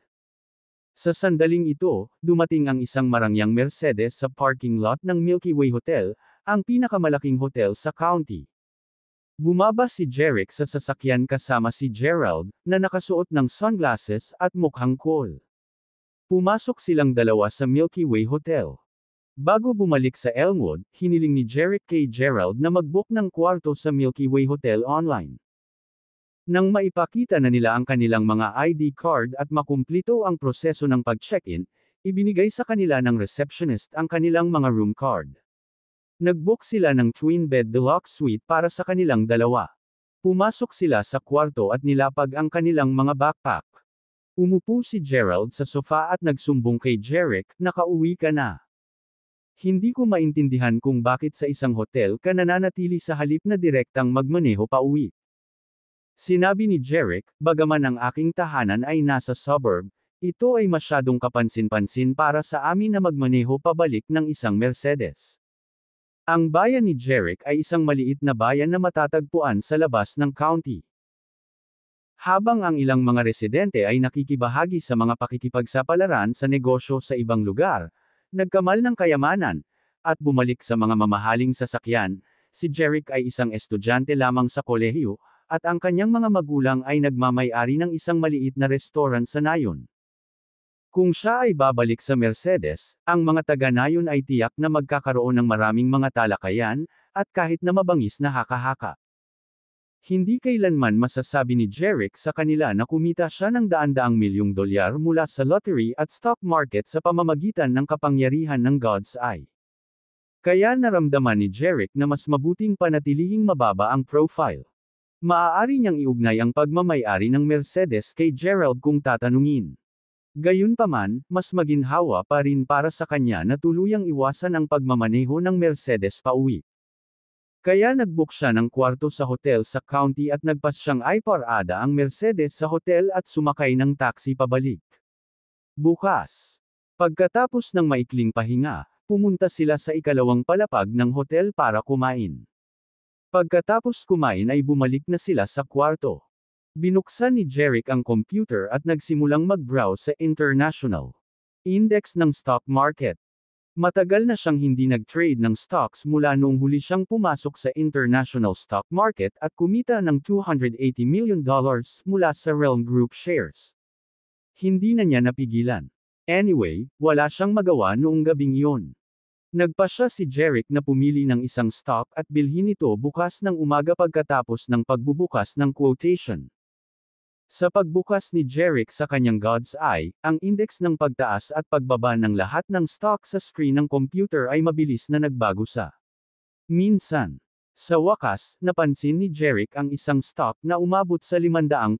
Sa sandaling ito, dumating ang isang marangyang Mercedes sa parking lot ng Milky Way Hotel, ang pinakamalaking hotel sa county. Bumaba si Jeric sa sasakyan kasama si Gerald, na nakasuot ng sunglasses at mukhang cool. Pumasok silang dalawa sa Milky Way Hotel. Bago bumalik sa Elmwood, hiniling ni Jeric kay Gerald na mag-book ng kwarto sa Milky Way Hotel online. Nang maipakita na nila ang kanilang mga ID card at makumplito ang proseso ng pag-check-in, ibinigay sa kanila ng receptionist ang kanilang mga room card. Nag-book sila ng twin-bed deluxe suite para sa kanilang dalawa. Pumasok sila sa kwarto at nilapag ang kanilang mga backpack. Umupo si Gerald sa sofa at nagsumbong kay Jeric, nakauwi ka na. Hindi ko maintindihan kung bakit sa isang hotel ka nananatili sa halip na direktang magmaneho pa uwi. Sinabi ni Jerick, bagaman ang aking tahanan ay nasa suburb, ito ay masyadong kapansin-pansin para sa amin na magmaneho pabalik ng isang Mercedes. Ang bayan ni Jerick ay isang maliit na bayan na matatagpuan sa labas ng county. Habang ang ilang mga residente ay nakikibahagi sa mga pakikipagsapalaran sa negosyo sa ibang lugar, nagkamal ng kayamanan, at bumalik sa mga mamahaling sasakyan, si Jerick ay isang estudyante lamang sa kolehiyo, at ang kanyang mga magulang ay nagmamay-ari ng isang maliit na restaurant sa Nayon. Kung siya ay babalik sa Mercedes, ang mga taga-Nayon ay tiyak na magkakaroon ng maraming mga talakayan, at kahit na mabangis na haka-haka. Hindi kailanman masasabi ni Jerick sa kanila na kumita siya ng daan-daang milyong dolyar mula sa lottery at stock market sa pamamagitan ng kapangyarihan ng God's Eye. Kaya naramdaman ni Jerick na mas mabuting panatilihing mababa ang profile. Maaari niyang iugnay ang pagmamay-ari ng Mercedes kay Gerald kung tatanungin. Gayunpaman, mas maginhawa pa rin para sa kanya na tuluyang iwasan ang pagmamaneho ng Mercedes pauwi. Kaya nag-book siya ng kwarto sa hotel sa county at nagpas siyang iparada ang Mercedes sa hotel at sumakay ng taxi pabalik. Bukas. Pagkatapos ng maikling pahinga, pumunta sila sa ikalawang palapag ng hotel para kumain. Pagkatapos kumain ay bumalik na sila sa kwarto. Binuksan ni Jerick ang computer at nagsimulang mag-browse sa international index ng stock market. Matagal na siyang hindi nag-trade ng stocks mula noong huli siyang pumasok sa international stock market at kumita ng $280 million mula sa Realm Group shares. Hindi na niya napigilan. Anyway, wala siyang magawa noong gabing iyon. Nagpasya si Jerick na pumili ng isang stock at bilhin ito bukas ng umaga pagkatapos ng pagbubukas ng quotation. Sa pagbukas ni Jerick sa kanyang God's Eye, ang index ng pagtaas at pagbaba ng lahat ng stock sa screen ng computer ay mabilis na nagbago sa. Minsan. Sa wakas, napansin ni Jerick ang isang stock na umabot sa 500%.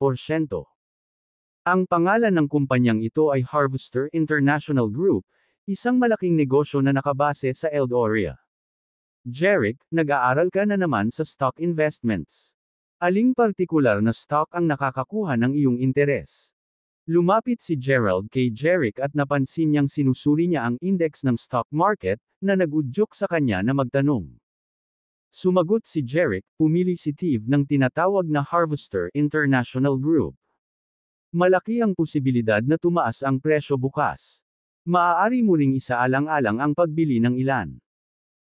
Ang pangalan ng kumpanyang ito ay Harvester International Group, isang malaking negosyo na nakabase sa Eldoret. Jerick, nag-aaral ka na naman sa stock investments. Aling partikular na stock ang nakakakuha ng iyong interes? Lumapit si Gerald kay Jerick at napansin niyang sinusuri niya ang index ng stock market, na nag-udyok sa kanya na magtanong. Sumagot si Jerick, pumili si Steve ng tinatawag na Harvester International Group. Malaki ang posibilidad na tumaas ang presyo bukas. Maaari mo ring isaalang-alang ang pagbili ng ilan.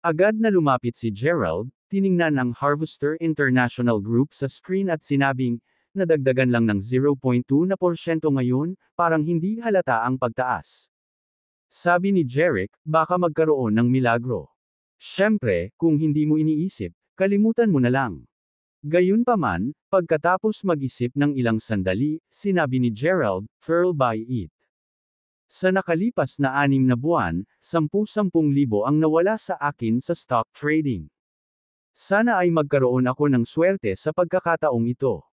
Agad na lumapit si Gerald, tiningnan ang Harvester International Group sa screen at sinabing, nadagdagan lang ng 0.2% ngayon, parang hindi halata ang pagtaas. Sabi ni Jerick, baka magkaroon ng milagro. Siyempre, kung hindi mo iniisip, kalimutan mo na lang. Gayunpaman, pagkatapos mag-isip ng ilang sandali, sinabi ni Gerald, "Pearl buy it." Sa nakalipas na 6 na buwan, 10,000 ang nawala sa akin sa stock trading. Sana ay magkaroon ako ng swerte sa pagkakataong ito.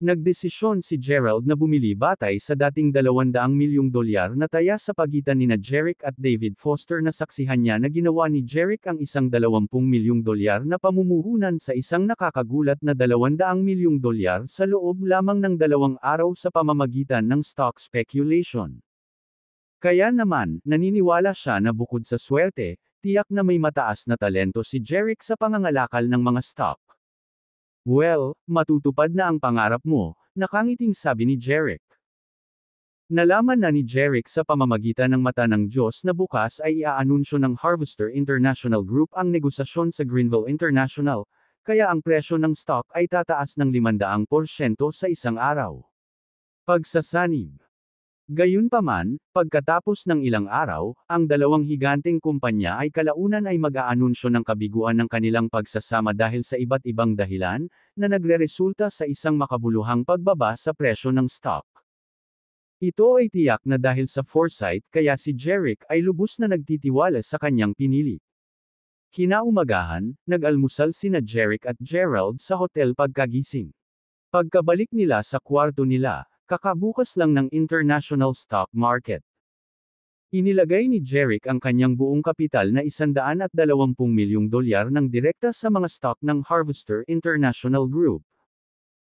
Nagdesisyon si Gerald na bumili batay sa dating $200 milyong na taya sa pagitan nina Jerick at David Foster na saksihan niya na ginawa ni Jerick ang isang $20 milyong na pamumuhunan sa isang nakakagulat na $200 milyong sa loob lamang ng 2 araw sa pamamagitan ng stock speculation. Kaya naman, naniniwala siya na bukod sa swerte, tiyak na may mataas na talento si Jerick sa pangangalakal ng mga stock. Well, matutupad na ang pangarap mo, nakangiting sabi ni Jerick. Nalaman na ni Jerick sa pamamagitan ng mata ng Diyos na bukas ay iaanunsyo ng Harvester International Group ang negosasyon sa Greenville International, kaya ang presyo ng stock ay tataas ng 500% sa isang araw. Pagsasanib. Gayunpaman, pagkatapos ng ilang araw, ang dalawang higanteng kumpanya ay kalaunan ay mag-aanunsyo ng kabiguan ng kanilang pagsasama dahil sa iba't ibang dahilan, na nagreresulta sa isang makabuluhang pagbaba sa presyo ng stock. Ito ay tiyak na dahil sa foresight kaya si Jerick ay lubos na nagtitiwala sa kanyang pinili. Kinaumagahan, nag-almusal sina Jerick at Gerald sa hotel pagkagising. Pagkabalik nila sa kwarto nila, kakabukas lang ng international stock market. Inilagay ni Jerick ang kanyang buong kapital na $120 milyong ng direkta sa mga stock ng Harvester International Group.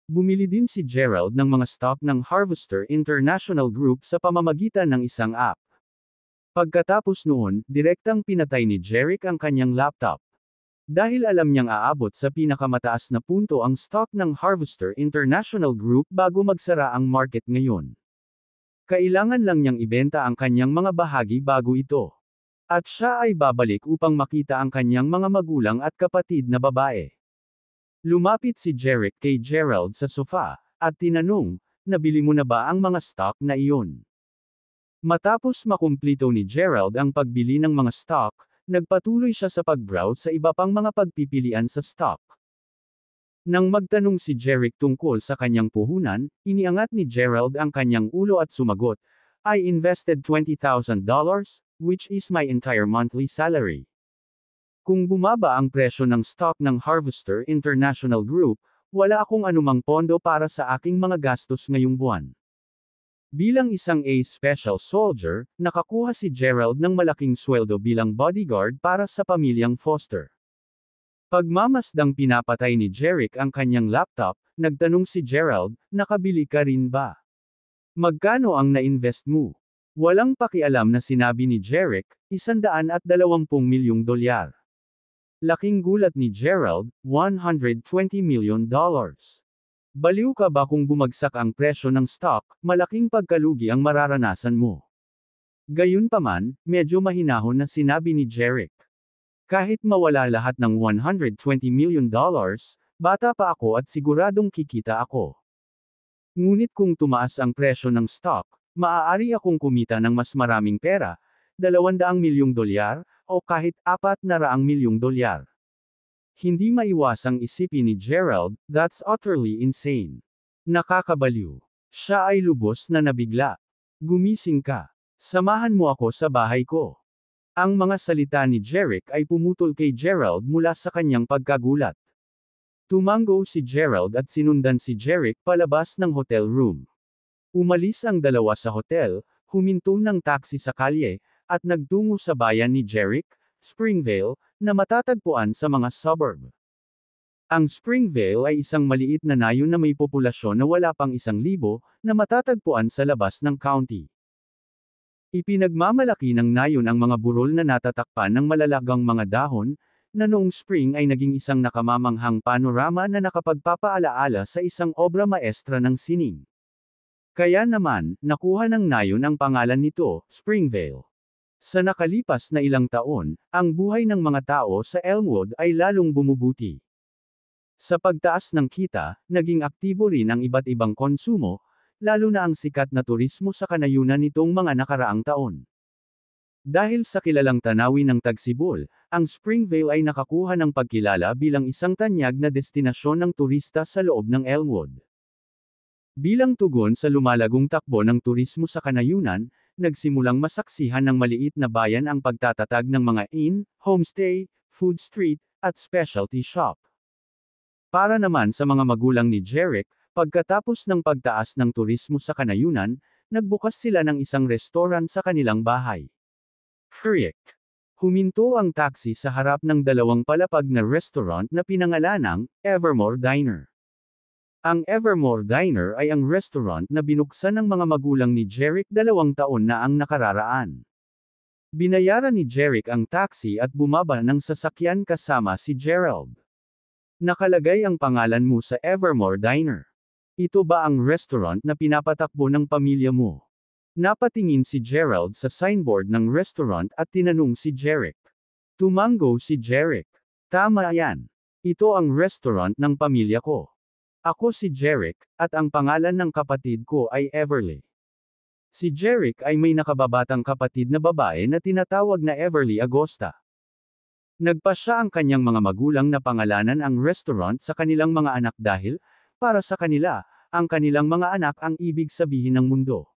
Bumili din si Gerald ng mga stock ng Harvester International Group sa pamamagitan ng isang app. Pagkatapos noon, direktang pinatay ni Jerick ang kanyang laptop. Dahil alam niyang aabot sa pinakamataas na punto ang stock ng Harvester International Group bago magsara ang market ngayon. Kailangan lang niyang ibenta ang kanyang mga bahagi bago ito. At siya ay babalik upang makita ang kanyang mga magulang at kapatid na babae. Lumapit si Jerick kay Gerald sa sofa, at tinanong, nabili mo na ba ang mga stock na iyon? Matapos makumplito ni Gerald ang pagbili ng mga stock, nagpatuloy siya sa pag-browse sa iba pang mga pagpipilian sa stock. Nang magtanong si Jerick tungkol sa kanyang puhunan, iniangat ni Gerald ang kanyang ulo at sumagot, I invested $20,000, which is my entire monthly salary. Kung bumaba ang presyo ng stock ng Harvester International Group, wala akong anumang pondo para sa aking mga gastos ngayong buwan. Bilang isang A Special Soldier, nakakuha si Gerald ng malaking sweldo bilang bodyguard para sa pamilyang Foster. Pagmamasdang pinapatay ni Jerick ang kanyang laptop, nagtanong si Gerald, nakabili ka rin ba? Magkano ang na-invest mo? Walang pakialam na sinabi ni Jerick, $120 milyong. Laking gulat ni Gerald, $120 million. Baliw ka ba kung bumagsak ang presyo ng stock, malaking pagkalugi ang mararanasan mo. Gayunpaman, medyo mahinahon na sinabi ni Jerick. Kahit mawala lahat ng $120 million, bata pa ako at siguradong kikita ako. Ngunit kung tumaas ang presyo ng stock, maaari akong kumita ng mas maraming pera, $200 milyong, o kahit $400 milyong. Hindi maiwasang isipin ni Gerald, that's utterly insane. Nakakabaliw. Siya ay lubos na nabigla. Gumising ka. Samahan mo ako sa bahay ko. Ang mga salita ni Jerick ay pumutol kay Gerald mula sa kanyang pagkagulat. Tumango si Gerald at sinundan si Jerick palabas ng hotel room. Umalis ang dalawa sa hotel, huminto ng taxi sa kalye, at nagtungo sa bayan ni Jerick, Springvale, na matatagpuan sa mga suburb. Ang Springvale ay isang maliit na nayon na may populasyon na wala pang 1,000 na matatagpuan sa labas ng county. Ipinagmamalaki ng nayon ang mga burol na natatakpan ng malalagang mga dahon, na noong spring ay naging isang nakamamanghang panorama na nakapagpapaalaala sa isang obra maestra ng sining. Kaya naman, nakuha ng nayon ang pangalan nito, Springvale. Sa nakalipas na ilang taon, ang buhay ng mga tao sa Elmwood ay lalong bumubuti. Sa pagtaas ng kita, naging aktibo rin ang iba't ibang konsumo, lalo na ang sikat na turismo sa kanayunan nitong mga nakaraang taon. Dahil sa kilalang tanawin ng Tagsibol, ang Springvale ay nakakuha ng pagkilala bilang isang tanyag na destinasyon ng turista sa loob ng Elmwood. Bilang tugon sa lumalagong takbo ng turismo sa kanayunan, nagsimulang masaksihan ng maliit na bayan ang pagtatatag ng mga inn, homestay, food street, at specialty shop. Para naman sa mga magulang ni Jerick, pagkatapos ng pagtaas ng turismo sa kanayunan, nagbukas sila ng isang restaurant sa kanilang bahay. Jerick. Huminto ang taxi sa harap ng dalawang palapag na restaurant na pinangalanang Evermore Diner. Ang Evermore Diner ay ang restaurant na binuksan ng mga magulang ni Jerick 2 taon na ang nakararaan. Binayaran ni Jerick ang taxi at bumaba ng sasakyan kasama si Gerald. Nakalagay ang pangalan mo sa Evermore Diner. Ito ba ang restaurant na pinapatakbo ng pamilya mo? Napatingin si Gerald sa signboard ng restaurant at tinanong si Jerick. Tumango si Jerick. Tama yan. Ito ang restaurant ng pamilya ko. Ako si Jerick, at ang pangalan ng kapatid ko ay Everly. Si Jerick ay may nakababatang kapatid na babae na tinatawag na Everly Agosta. Nagpasya ang kanyang mga magulang na pangalanan ang restaurant sa kanilang mga anak dahil, para sa kanila, ang kanilang mga anak ang ibig sabihin ng mundo.